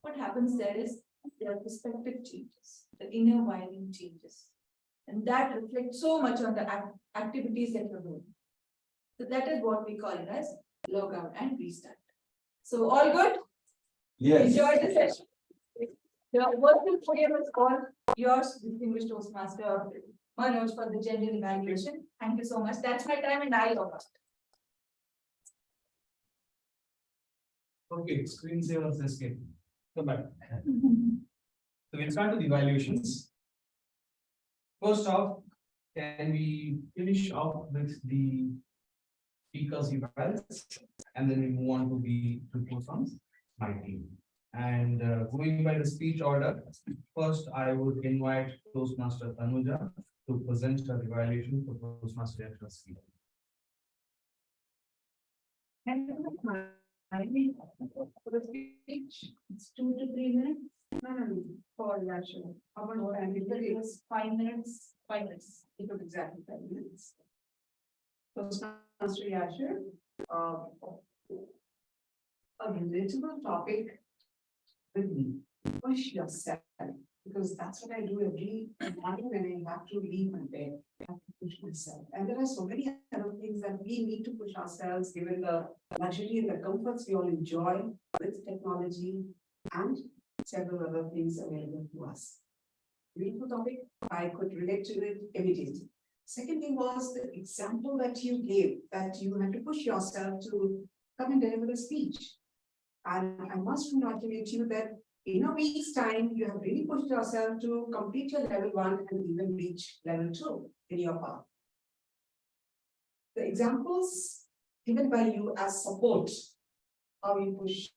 what happens there is their perspective changes, the inner wiring changes. And that reflects so much on the activities that you're doing. So that is what we call it as log out and restart. So all good? Yes. Enjoy the session. The virtual podium is called yours, distinguished Toastmaster Manoj, for the general evaluation. Thank you so much. That's my time and I log out. Okay, screensavers escape. Come back. So we'll start with evaluations. First off, can we finish off with the speakers evals, and then we move on to the report from my team. And going by the speech order, first I would invite Toastmaster Tanuja to present her evaluation for Toastmaster Yashar speaker. For the speech, it's 2 to 3 minutes. No, for Yashar. How about it was 5 minutes? 5 minutes. It took exactly 5 minutes. Toastmaster Yashar, a relatable topic with me. Push yourself, because that's what I do every morning when I have to leave my bed. I have to push myself. And there are so many other things that we need to push ourselves, given the luxury and the comforts we all enjoy with technology and several other things available to us. Beautiful topic. I could relate to it immediately. Second thing was the example that you gave, that you had to push yourself to come and deliver a speech. And I must congratulate you that in a week's time, you have really pushed yourself to complete your level 1 and even reach level 2 in your path. The examples given by you as support, how you push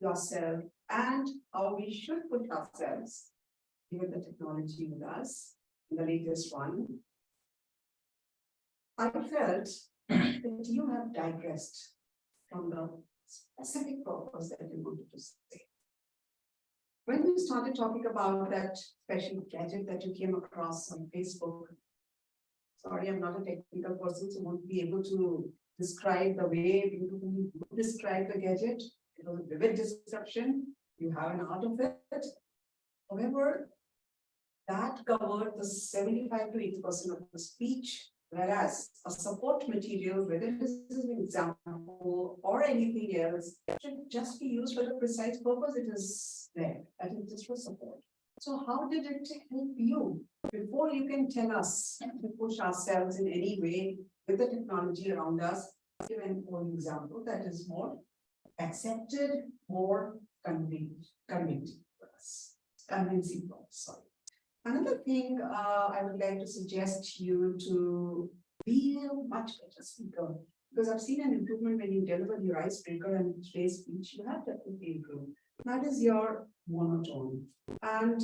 yourself and how we should push ourselves, given the technology with us, in the latest one. I felt that you have digressed from the specific purpose that you wanted to say. When you started talking about that special gadget that you came across on Facebook, sorry, I'm not a technical person, so won't be able to describe the way you describe the gadget. It was a vivid description. You have an art of it. However, that covered the 75 to 80% of the speech Whereas a support material, whether it is an example or anything else, should just be used for the precise purpose it is there, that is just for support. So how did it help you? Before you can tell us to push ourselves in any way with the technology around us, give an example that is more accepted, more convincing for us, convincing for us, sorry. Another thing, I would like to suggest you to be a much better speaker, because I've seen an improvement when you deliver your icebreaker and today's speech, you have definitely improved. That is your monotone. And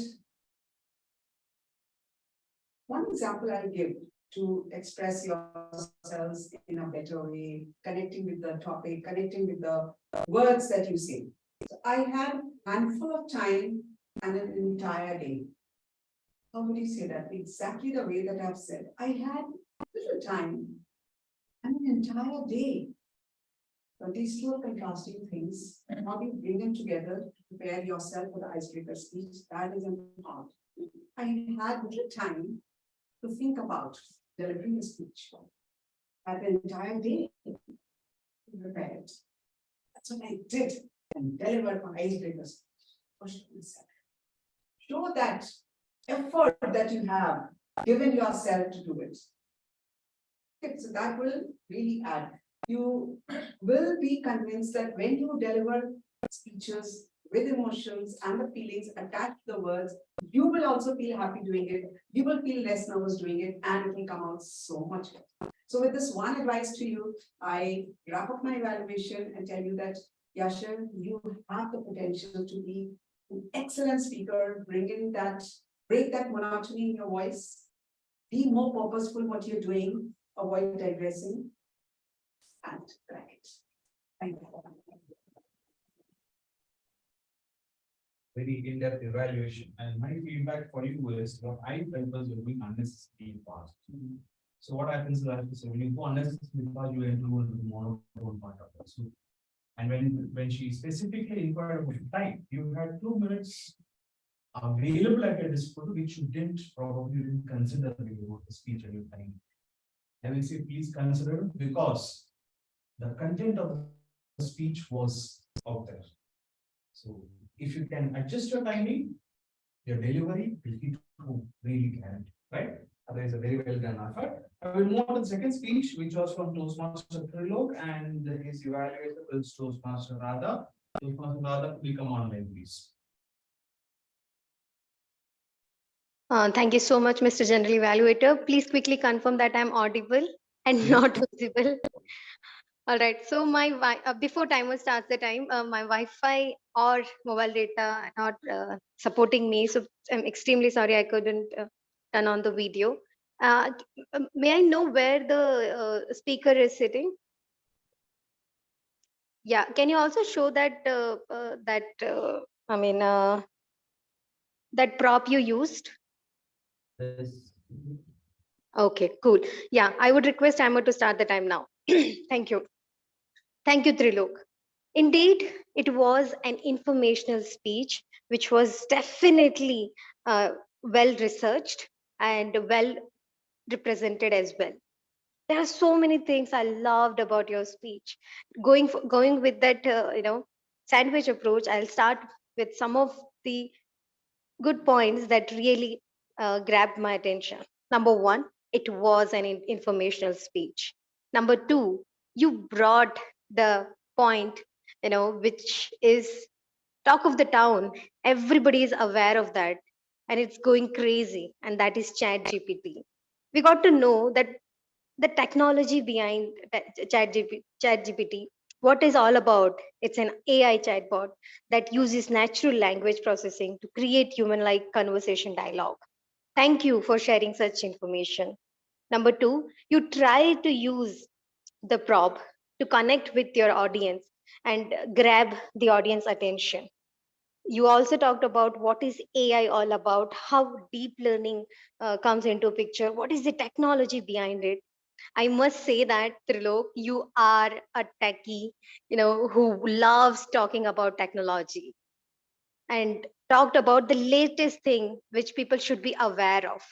one example I'll give to express yourselves in a better way, connecting with the topic, connecting with the words that you say. So I had a handful of time and an entire day. How would you say that? Exactly the way that I've said. I had little time and an entire day. But these two are contrasting things. How do you bring them together to prepare yourself for the icebreaker speech? That is important. I had little time to think about delivering a speech. I had an entire day to prepare it. That's what I did and delivered my icebreaker speech. Show that effort that you have given yourself to do it. Okay, so that will really add. You will be convinced that when you deliver speeches with emotions and the feelings attached to the words, you will also feel happy doing it. You will feel less nervous doing it, and it will come out so much better. So with this one advice to you, I wrap up my evaluation and tell you that, Yashar, you have the potential to be an excellent speaker, break that monotony in your voice, be more purposeful what you're doing, avoid digressing, and crack it. Thank you. Very in-depth evaluation, and my feedback for you is what I felt was you're doing unnecessarily fast. So what happens is that when you go unnecessarily fast, you include the monotone part of it. So, and when she specifically inquired about time, you had 2 minutes available at your disposal, which you probably didn't consider when you wrote the speech at your time. I will say please consider it because the content of the speech was out there. So if you can adjust your timing, your delivery will be really grand, right? That is a very well done effort. I will move on to the second speech, which was from Toastmaster Trilok, and his evaluator is Toastmaster Radha. Toastmaster Radha, will come online, please. Thank you so much, Mr. General Evaluator. Please quickly confirm that I'm audible and not visible. All right. So before timer starts the time, my Wi-Fi or mobile data are not supporting me. So I'm extremely sorry I couldn't turn on the video. May I know where the speaker is sitting? Yeah. Can you also show that that prop you used? Yes. Okay, cool. Yeah, I would request timer to start the time now. Thank you. Thank you, Trilok. Indeed, it was an informational speech, which was definitely well researched and well represented as well. There are so many things I loved about your speech. Going with that, sandwich approach, I'll start with some of the good points that really grabbed my attention. Number one, it was an informational speech. Number two, you brought the point, which is talk of the town. Everybody is aware of that, and it's going crazy, and that is Chat GPT. We got to know that the technology behind Chat GPT, what is all about. It's an AI chatbot that uses natural language processing to create human-like conversation dialogue. Thank you for sharing such information. Number two, you try to use the prop to connect with your audience and grab the audience attention. You also talked about what is AI all about, how deep learning comes into a picture, what is the technology behind it. I must say that Trilok, you are a techie, who loves talking about technology and talked about the latest thing which people should be aware of.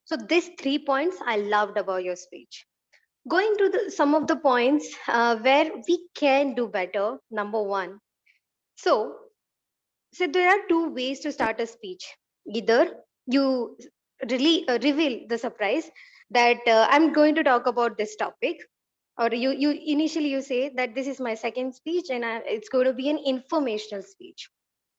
So these 3 points I loved about your speech. going to some of the points where we can do better. Number one. So there are two ways to start a speech. Either you really reveal the surprise that I'm going to talk about this topic, or you initially you say that this is my second speech and it's going to be an informational speech,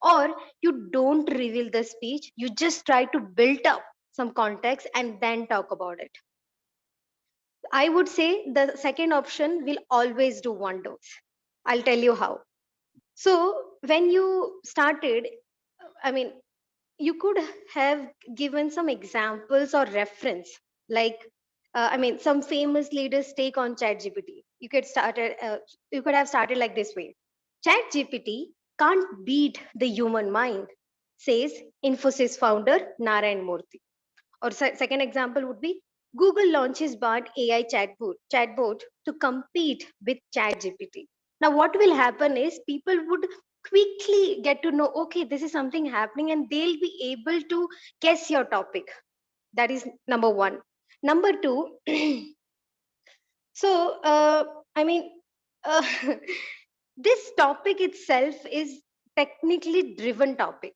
or you don't reveal the speech, you just try to build up some context and then talk about it. I would say the second option will always do wonders. I'll tell you how. So when you started, I mean, you could have given some examples or reference, like some famous leaders take on ChatGPT. You could have started like this way. ChatGPT can't beat the human mind, says Infosys founder Narayan Murthy. Or second example would be Google launches Bard AI chatbot to compete with ChatGPT. Now, what will happen is people would quickly get to know, okay, this is something happening, and they'll be able to guess your topic. That is number one. Number two, so I mean, uh, this topic itself is technically driven topic.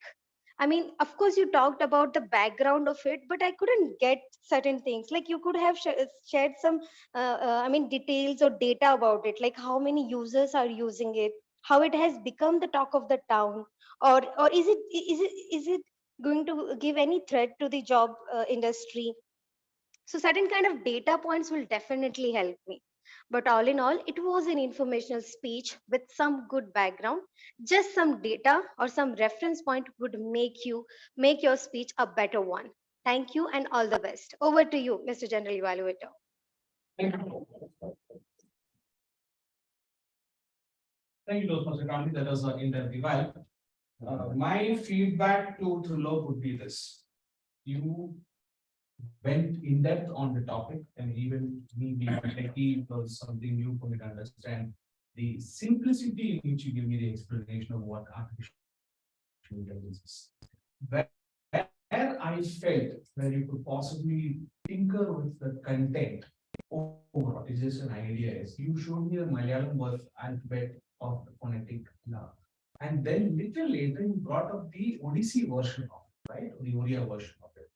I mean, of course, you talked about the background of it, but I couldn't get certain things. Like you could have shared some, details or data about it, like how many users are using it, how it has become the talk of the town, or is it going to give any threat to the job industry? So certain kind of data points will definitely help me. But all in all, it was an informational speech with some good background. Just some data or some reference point would make your speech a better one. Thank you and all the best. Over to you, Mr. General Evaluator. Thank you, Mr. Gandhi. That was in-depth eval. My feedback to Trilok would be this. You went in depth on the topic, and even me being techie was something new for me to understand. The simplicity in which you give me the explanation of what artificial intelligence is. Where I felt where you could possibly tinker with the content overall, it's just an idea, is you showed me the Malayalam word alphabet of the phonetic law. And then little later you brought up the Odissi version of it, right? Or the Oriya version of it.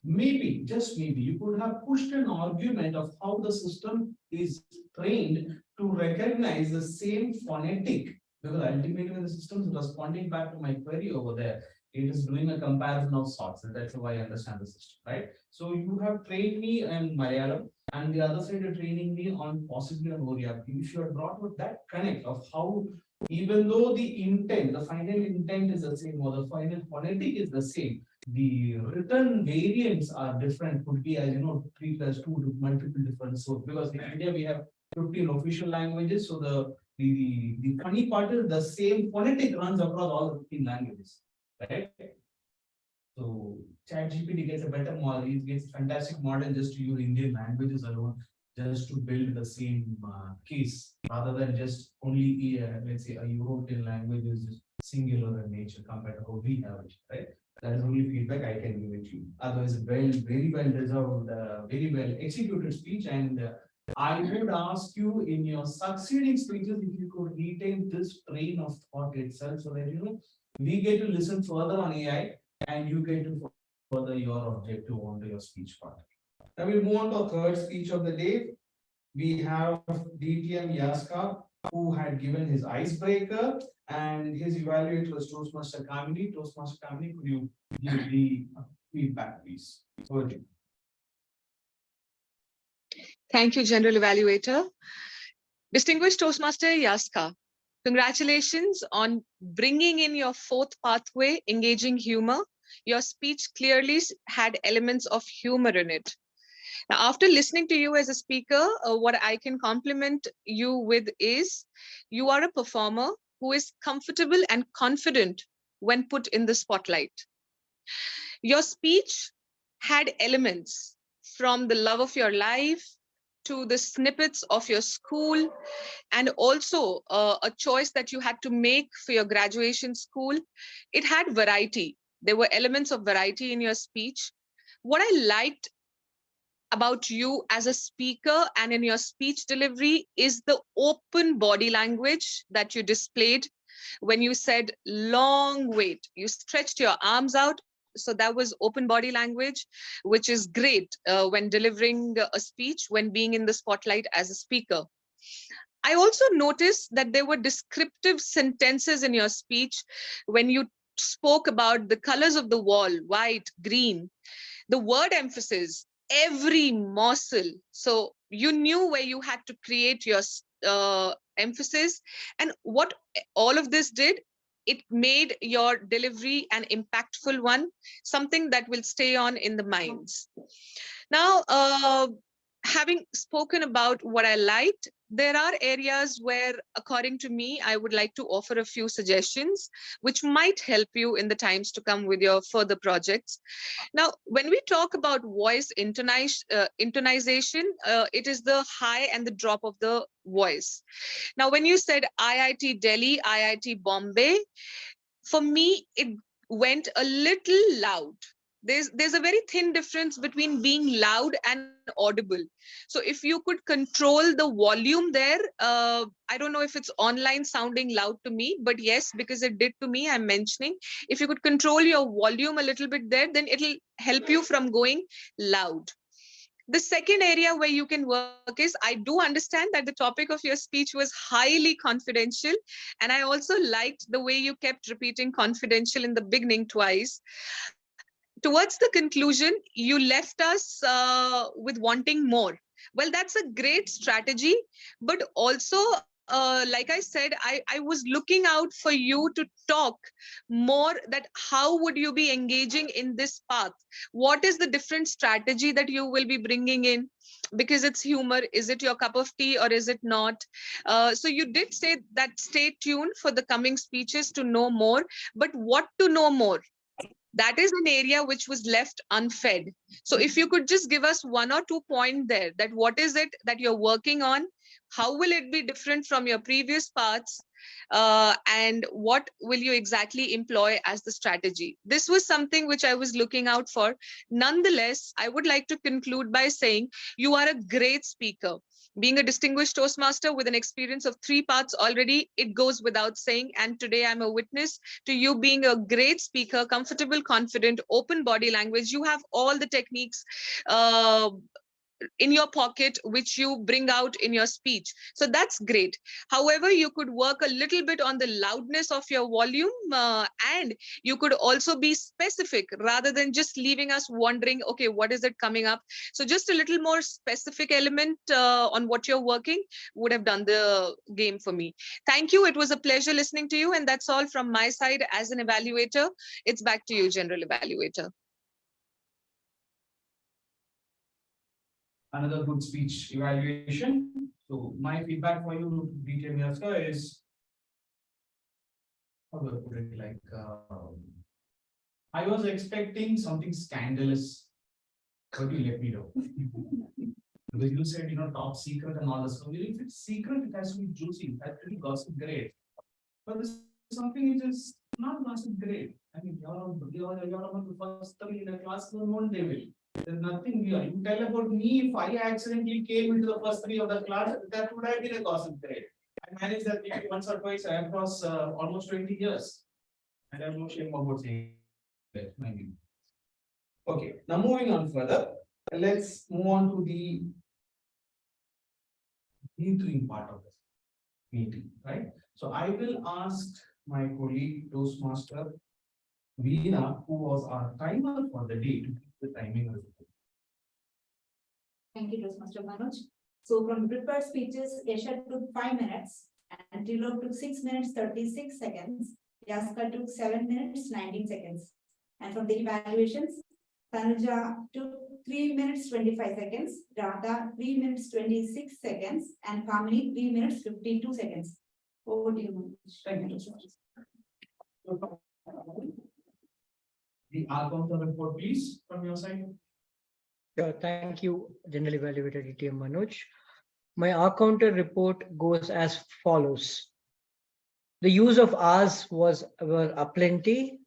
Maybe, just maybe, you could have pushed an argument of how the system is trained to recognize the same phonetic, because ultimately when the system is responding back to my query over there, it is doing a comparison of sorts, and that's how I understand the system, right? So you have trained me in Malayalam, and the other side you're training me on possibly on Oriya. If you had brought with that connect of how, even though the intent, the final intent is the same, or the final phonetic is the same, the written variants are different, could be, as you know, 3 + 2 to multiple different sources, because in India we have 15 official languages, so the funny part is the same phonetic runs across all the 15 languages, right? So ChatGPT gets a better model, it gets a fantastic model just to use Indian languages alone, just to build the same case, rather than just only, let's say, a European language is just singular in nature compared to how we have it, right? That is only feedback I can give it to you. Otherwise, very well deserved, very well executed speech. And I would ask you in your succeeding speeches if you could retain this train of thought itself, so that we get to listen further on AI and you get to further your objective onto your speech part. Now we'll move on to our third speech of the day. We have DTM Yaska, who had given his icebreaker, and his evaluator was Toastmaster Kamini. Toastmaster Kamini, could you give the feedback, please? Over to you. Thank you, General Evaluator. Distinguished Toastmaster Yaska, congratulations on bringing in your fourth pathway, engaging humor. Your speech clearly had elements of humor in it. Now, after listening to you as a speaker, what I can compliment you with is you are a performer who is comfortable and confident when put in the spotlight. Your speech had elements from the love of your life to the snippets of your school, and also a choice that you had to make for your graduation school. It had variety. There were elements of variety in your speech. What I liked about you as a speaker and in your speech delivery is the open body language that you displayed when you said long wait. You stretched your arms out. So that was open body language, which is great when delivering a speech, when being in the spotlight as a speaker. I also noticed that there were descriptive sentences in your speech when you spoke about the colors of the wall, white, green, the word emphasis, every morsel. So you knew where you had to create your emphasis. And what all of this did, it made your delivery an impactful one, something that will stay on in the minds. Now, having spoken about what I liked, there are areas where, according to me, I would like to offer a few suggestions which might help you in the times to come with your further projects. Now, when we talk about voice intonization, it is the high and the drop of the voice. Now, when you said IIT Delhi, IIT Bombay, for me, it went a little loud. There's a very thin difference between being loud and audible. So if you could control the volume there, I don't know if it's online sounding loud to me, but yes, because it did to me, I'm mentioning. If you could control your volume a little bit there, then it'll help you from going loud. The second area where you can work is, I do understand that the topic of your speech was highly confidential. And I also liked the way you kept repeating confidential in the beginning twice. Towards the conclusion, you left us with wanting more. Well, that's a great strategy, but also, like I said, I was looking out for you to talk more, that how would you be engaging in this path? What is the different strategy that you will be bringing in? Because it's humor, is it your cup of tea or is it not? So you did say that stay tuned for the coming speeches to know more, but what to know more? That is an area which was left unfed. So if you could just give us 1 or 2 points there, that what is it that you're working on? How will it be different from your previous parts? And what will you exactly employ as the strategy? This was something which I was looking out for. Nonetheless, I would like to conclude by saying you are a great speaker. Being a distinguished Toastmaster with an experience of 3 parts already, it goes without saying. And today I'm a witness to you being a great speaker, comfortable, confident, open body language. You have all the techniques in your pocket, which you bring out in your speech. So that's great. However, you could work a little bit on the loudness of your volume, and you could also be specific rather than just leaving us wondering, okay, what is it coming up? So just a little more specific element on what you're working would have done the game for me. Thank you. It was a pleasure listening to you. And that's all from my side as an evaluator. It's back to you, General Evaluator. Another good speech evaluation. So my feedback for you, DJ Miyaska, is, how do I put it, like, I was expecting something scandalous, but you let me know. Because you said, top secret and all this. So if it's secret, it has to be juicy, it has to be gossip grade. But this is something which is not gossip grade. I mean, you're among the first 3 in the class, no one they will. There's nothing here. You tell about me, if I accidentally came into the first 3 of the class, that would have been a gossip grade. I managed that maybe once or twice across almost 20 years. And I have no shame about saying that. Okay, now moving on further, let's move on to the metering part of the meeting, right? So I will ask my colleague Toastmaster Veena, who was our timer for the day, to keep the timing. Thank you, Toastmaster Manoj. So from prepared speeches, Esha took 5 minutes, and Trilok took 6 minutes 36 seconds. Yaska took 7 minutes 19 seconds. And from the evaluations, Tanuja took 3 minutes 25 seconds, Radha 3 minutes 26 seconds, and Kamini 3 minutes 52 seconds. Over to you, Manoj. Thank you. The outcome report, please, from your side. Thank you, General Evaluator DTM Manoj. My R-counter report goes as follows. The use of R's was aplenty.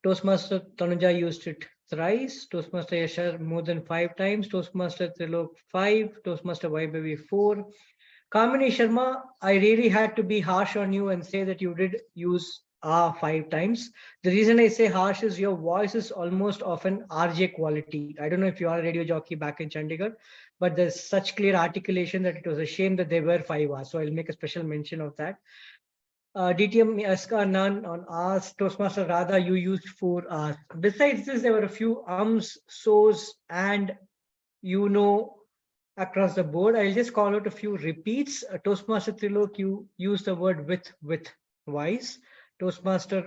Toastmaster Tanuja used it thrice, Toastmaster Yashar more than 5 times, Toastmaster Trilok 5, Toastmaster Vaibhavi 4. Kamini Sharma, I really had to be harsh on you and say that you did use 5 times. The reason I say harsh is your voice is almost of an RJ quality. I don't know if you are a radio jockey back in Chandigarh, but there's such clear articulation that it was a shame that they were 5 hours. So I'll make a special mention of that. DTM Aska none on ours. Toastmaster Radha, you used 4 hours. Besides this, there were a few so's, and across the board. I'll just call out a few repeats. Toastmaster Trilok, you used the word with wise. Toastmaster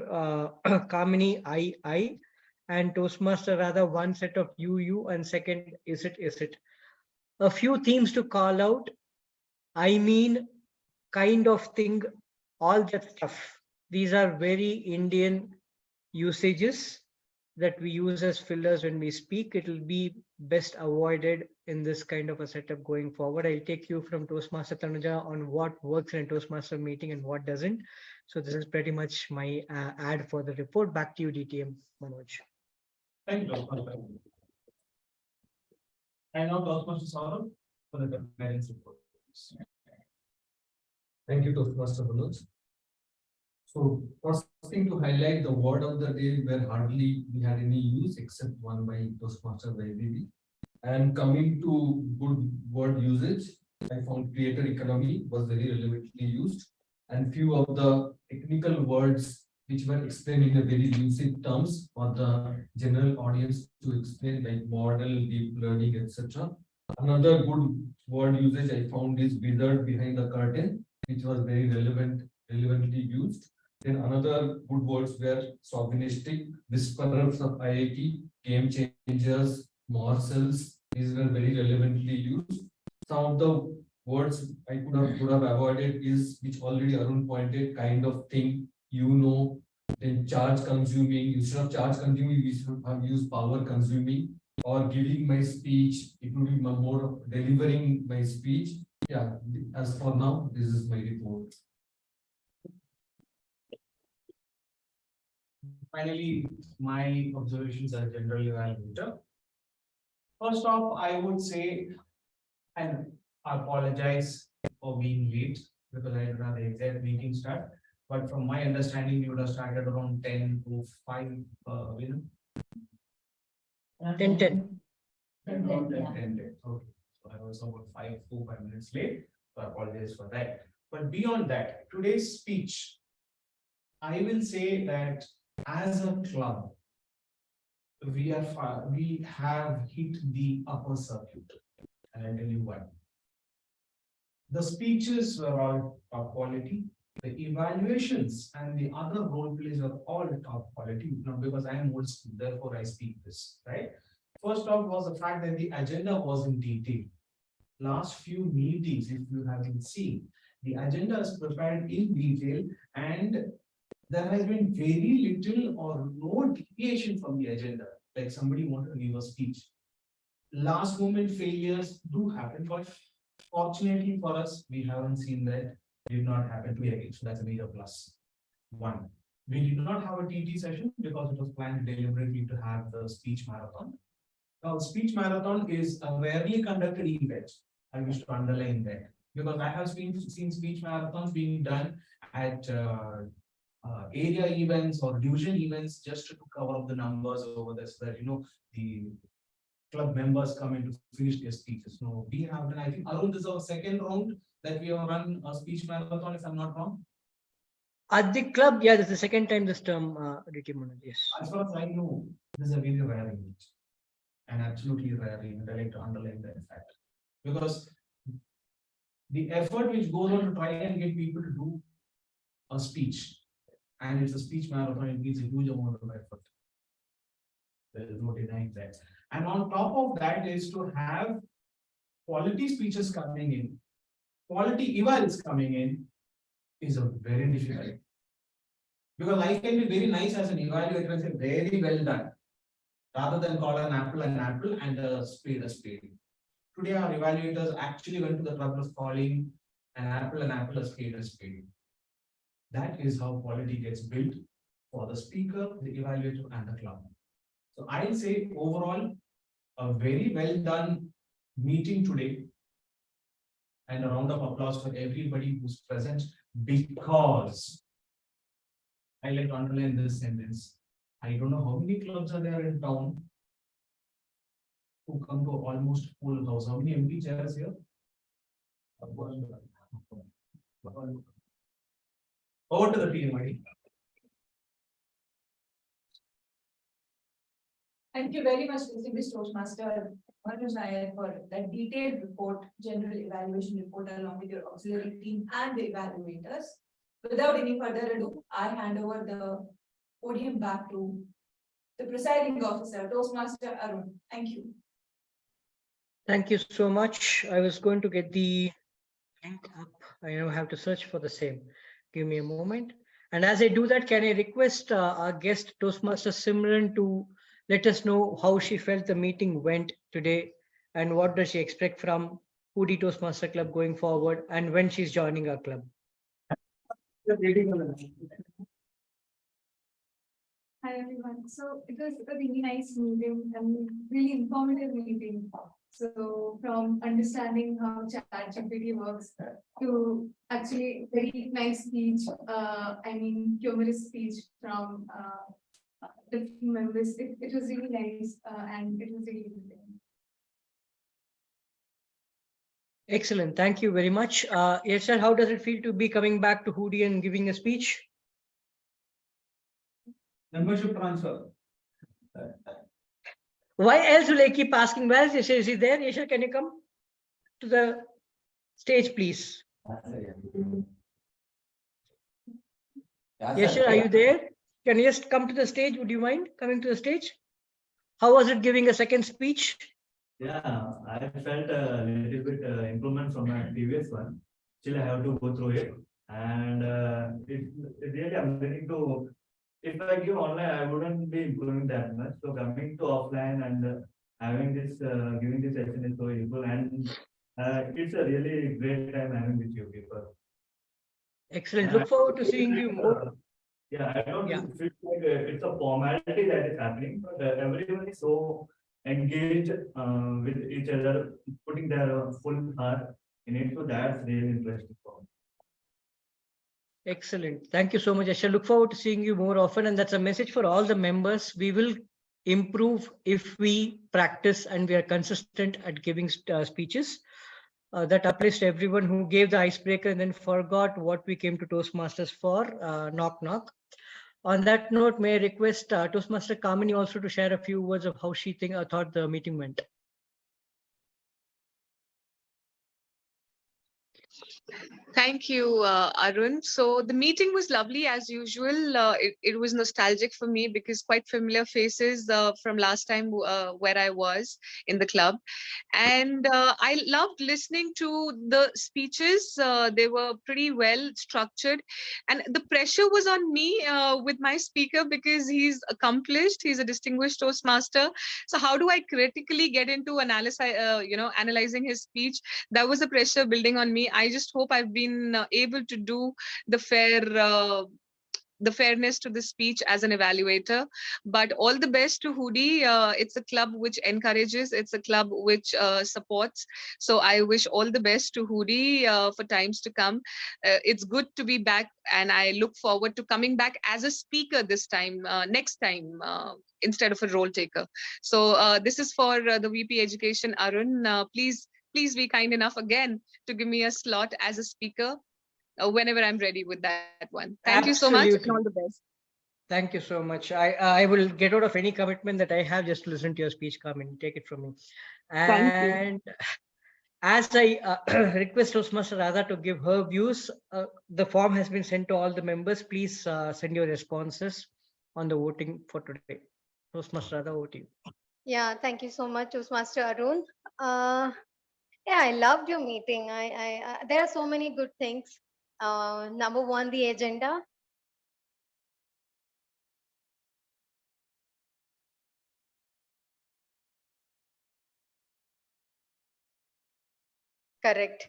Kamini, I. And Toastmaster Radha, one set of you, and second, is it. A few themes to call out. I mean, kind of thing, all that stuff. These are very Indian usages that we use as fillers when we speak. It will be best avoided in this kind of a setup going forward. I'll take you from Toastmaster Tanuja on what works in a Toastmaster meeting and what doesn't. So this is pretty much my ad for the report. Back to you, DTM Manoj. Thank you. And now Toastmaster Saurabh for the guidance report. Thank you, Toastmaster Manoj. So first thing to highlight, the word of the day where hardly we had any use except one by Toastmaster Vaibhavi. And coming to good word usage, I found creator economy was very relevantly used, and few of the technical words which were explained in a very lucid terms for the general audience to explain, like model, deep learning, etc. Another good word usage I found is wizard behind the curtain, which was very relevantly used. Then another good words were sovereignistic, whisperers of IIT, game changers, morsels. These were very relevantly used. Some of the words I could have avoided is, which already Arun pointed, kind of thing, then charge consuming. Instead of charge consuming, we should have used power consuming, or giving my speech. It would be more of delivering my speech. Yeah, as for now, this is my report. Finally, my observations as general evaluator. First off, I would say, and I apologize for being late because I didn't have the exact meeting start. But from my understanding, you would have started around 10 to 5, 10. Around 10. Okay. So I was about 4-5 minutes late. So I apologize for that. But beyond that, today's speech, I will say that as a club, we have hit the upper circuit, and I'll tell you why. The speeches were all top quality. The evaluations and the other role plays are all top quality. Now, because I am old school, therefore I speak this, right? First off was the fact that the agenda was in detail. Last few meetings, if you haven't seen, the agenda is prepared in detail, and there has been very little or no deviation from the agenda. Like somebody wanted to give a speech. Last moment failures do happen, but fortunately for us, we haven't seen that. Did not happen to me again. So that's a major plus. One, we did not have a TT session because it was planned deliberately to have the speech marathon. Now, speech marathon is a rarely conducted event. I wish to underline that because I have seen speech marathons being done at area events or division events just to cover up the numbers over there, so that the club members come in to finish their speeches. No, we have done. I think Arun, this is our second round that we have run a speech marathon, if I'm not wrong. At the club, yeah, this is the second time this term, DTM Manoj, yes. As far as I know, this is a very rare event, and absolutely rare event. I like to underline that fact because the effort which goes on to try and get people to do a speech, and it's a speech marathon, it needs a huge amount of effort. There is no denying that. And on top of that is to have quality speeches coming in, quality evals coming in is a very difficult. Because I can be very nice as an evaluator and say very well done, rather than call an apple and a spade a spade. Today our evaluators actually went to the trouble of calling an apple, a spade a spade. That is how quality gets built for the speaker, the evaluator, and the club. So I'll say overall, a very well done meeting today. And a round of applause for everybody who's present, because I like to underline this sentence. I don't know how many clubs are there in town who come to almost full house. How many empty chairs here? Over to the team, Mike. Thank you very much, distinguished Toastmaster Manoj Nair, for that detailed report, general evaluation report, along with your auxiliary team and the evaluators. Without any further ado, I hand over the podium back to the presiding officer, Toastmaster Arun. Thank you. Thank you so much. I was going to get the link up. I now have to search for the same. Give me a moment. And as I do that, can I request our guest Toastmaster Simran to let us know how she felt the meeting went today and what does she expect from Hoodie Toastmaster Club going forward and when she's joining our club. Hi everyone. So it was a really nice meeting and really informative meeting. So from understanding how ChatGPT works to actually very nice speech, humorous speech from different members. It was really nice and it was really good. Excellent. Thank you very much. Yes, sir. How does it feel to be coming back to Hoodie and giving a speech? Membership transfer. Why else will I keep asking? Where is Yashar? Is he there? Yashar, can you come to the stage, please? Yashar, are you there? Can you just come to the stage? Would you mind coming to the stage? How was it giving a second speech? Yeah, I felt a little bit improvement from my previous one. Still, I have to go through it, and it really I'm learning to. If I give online, I wouldn't be improving that much. So coming to offline and having this giving this session is so useful, and it's a really great time having with you people. Excellent. Look forward to seeing you more. Yeah, I don't Yeah. feel like it's a formality that is happening, but everyone is so engaged with each other, putting their full heart in it. So that's really interesting for me. Excellent. Thank you so much, Yashar. Look forward to seeing you more often. And that's a message for all the members. We will improve if we practice and we are consistent at giving speeches. That applies to everyone who gave the icebreaker and then forgot what we came to Toastmasters for. Knock, knock. On that note, may I request Toastmaster Kamini also to share a few words of how she thought the meeting went. Thank you, Arun. So the meeting was lovely as usual. It was nostalgic for me because quite familiar faces from last time where I was in the club. And I loved listening to the speeches. They were pretty well structured. And the pressure was on me with my speaker because he's accomplished. He's a distinguished Toastmaster. So how do I critically get into analyzing his speech? That was the pressure building on me. I just hope I've been able to do the fairness to the speech as an evaluator. But all the best to Hoodie. It's a club which encourages, it's a club which supports. So I wish all the best to Hoodie for times to come. It's good to be back, and I look forward to coming back as a speaker this time, next time, instead of a role taker. So this is for the VP Education, Arun. Please be kind enough again to give me a slot as a speaker whenever I'm ready with that one. Thank you so much and all the best. Thank you so much. I will get out of any commitment that I have just to listen to your speech, Carmen. Take it from me. And as I request Toastmaster Radha to give her views, the form has been sent to all the members. Please send your responses on the voting for today. Toastmaster Radha, over to you. Yeah, thank you so much, Toastmaster Arun. Yeah, I loved your meeting. There are so many good things. Number one, the agenda. Correct.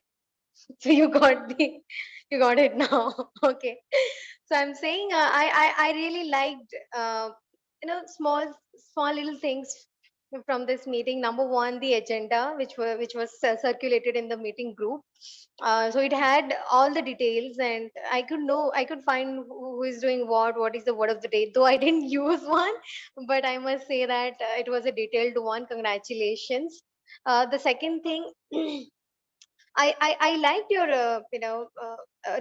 So you got it now. Okay. So I'm saying I really liked small little things from this meeting. Number one, the agenda, which was circulated in the meeting group. So it had all the details, and I could find who is doing what is the word of the day. Though I didn't use one, but I must say that it was a detailed one. Congratulations. The second thing. I liked your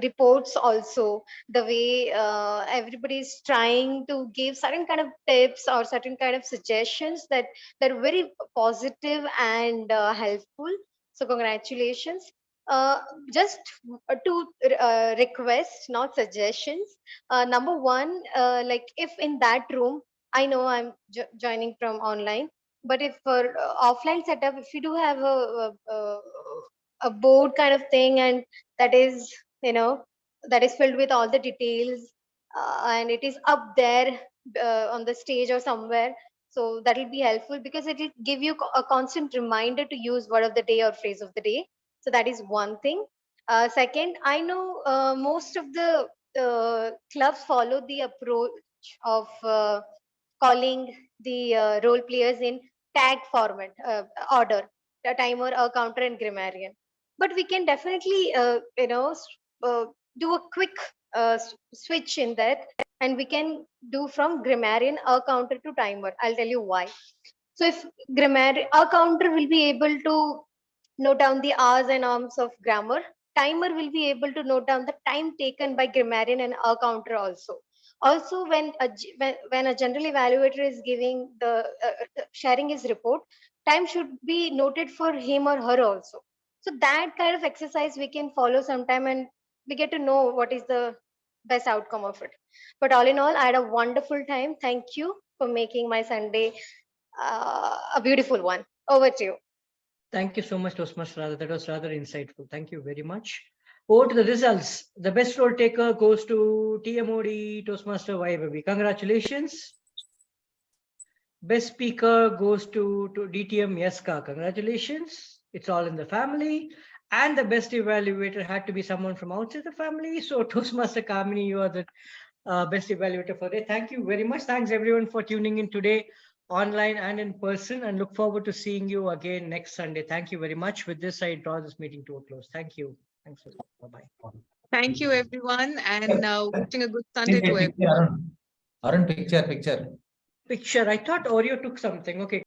reports also, the way everybody is trying to give certain kind of tips or certain kind of suggestions that are very positive and helpful. So congratulations. Just to request, not suggestions. Number one, like if in that room, I know I'm joining from online, but if for offline setup, if you do have a board kind of thing, and that is that is filled with all the details, and it is up there on the stage or somewhere, so that will be helpful because it will give you a constant reminder to use word of the day or phrase of the day. So that is one thing. Second, I know most of the clubs follow the approach of calling the role players in tag format order: a timer, a counter, and grammarian. But we can definitely do a quick switch in that, and we can do from grammarian, a counter, to timer. I'll tell you why. So if grammar, a counter will be able to note down the hours and arms of grammar, timer will be able to note down the time taken by grammarian and a counter also. Also, when a general evaluator is giving the sharing his report, time should be noted for him or her also. So that kind of exercise we can follow sometime, and we get to know what is the best outcome of it. But all in all, I had a wonderful time. Thank you for making my Sunday a beautiful one. Over to you. Thank you so much, Toastmaster Radha. That was rather insightful. Thank you very much. Over to the results. The best role taker goes to TMOD Toastmaster Vaibavi. Congratulations. Best speaker goes to DTM Yeska. Congratulations. It's all in the family. And the best evaluator had to be someone from outside the family. So Toastmaster Kamini, you are the best evaluator for today. Thank you very much. Thanks everyone for tuning in today, online and in person, and look forward to seeing you again next Sunday. Thank you very much. With this, I draw this meeting to a close. Thank you. Thanks a lot. Bye-bye. Thank you, everyone, and wishing a good Sunday to everyone. Arun, picture. Picture. I thought Oreo took something. Okay.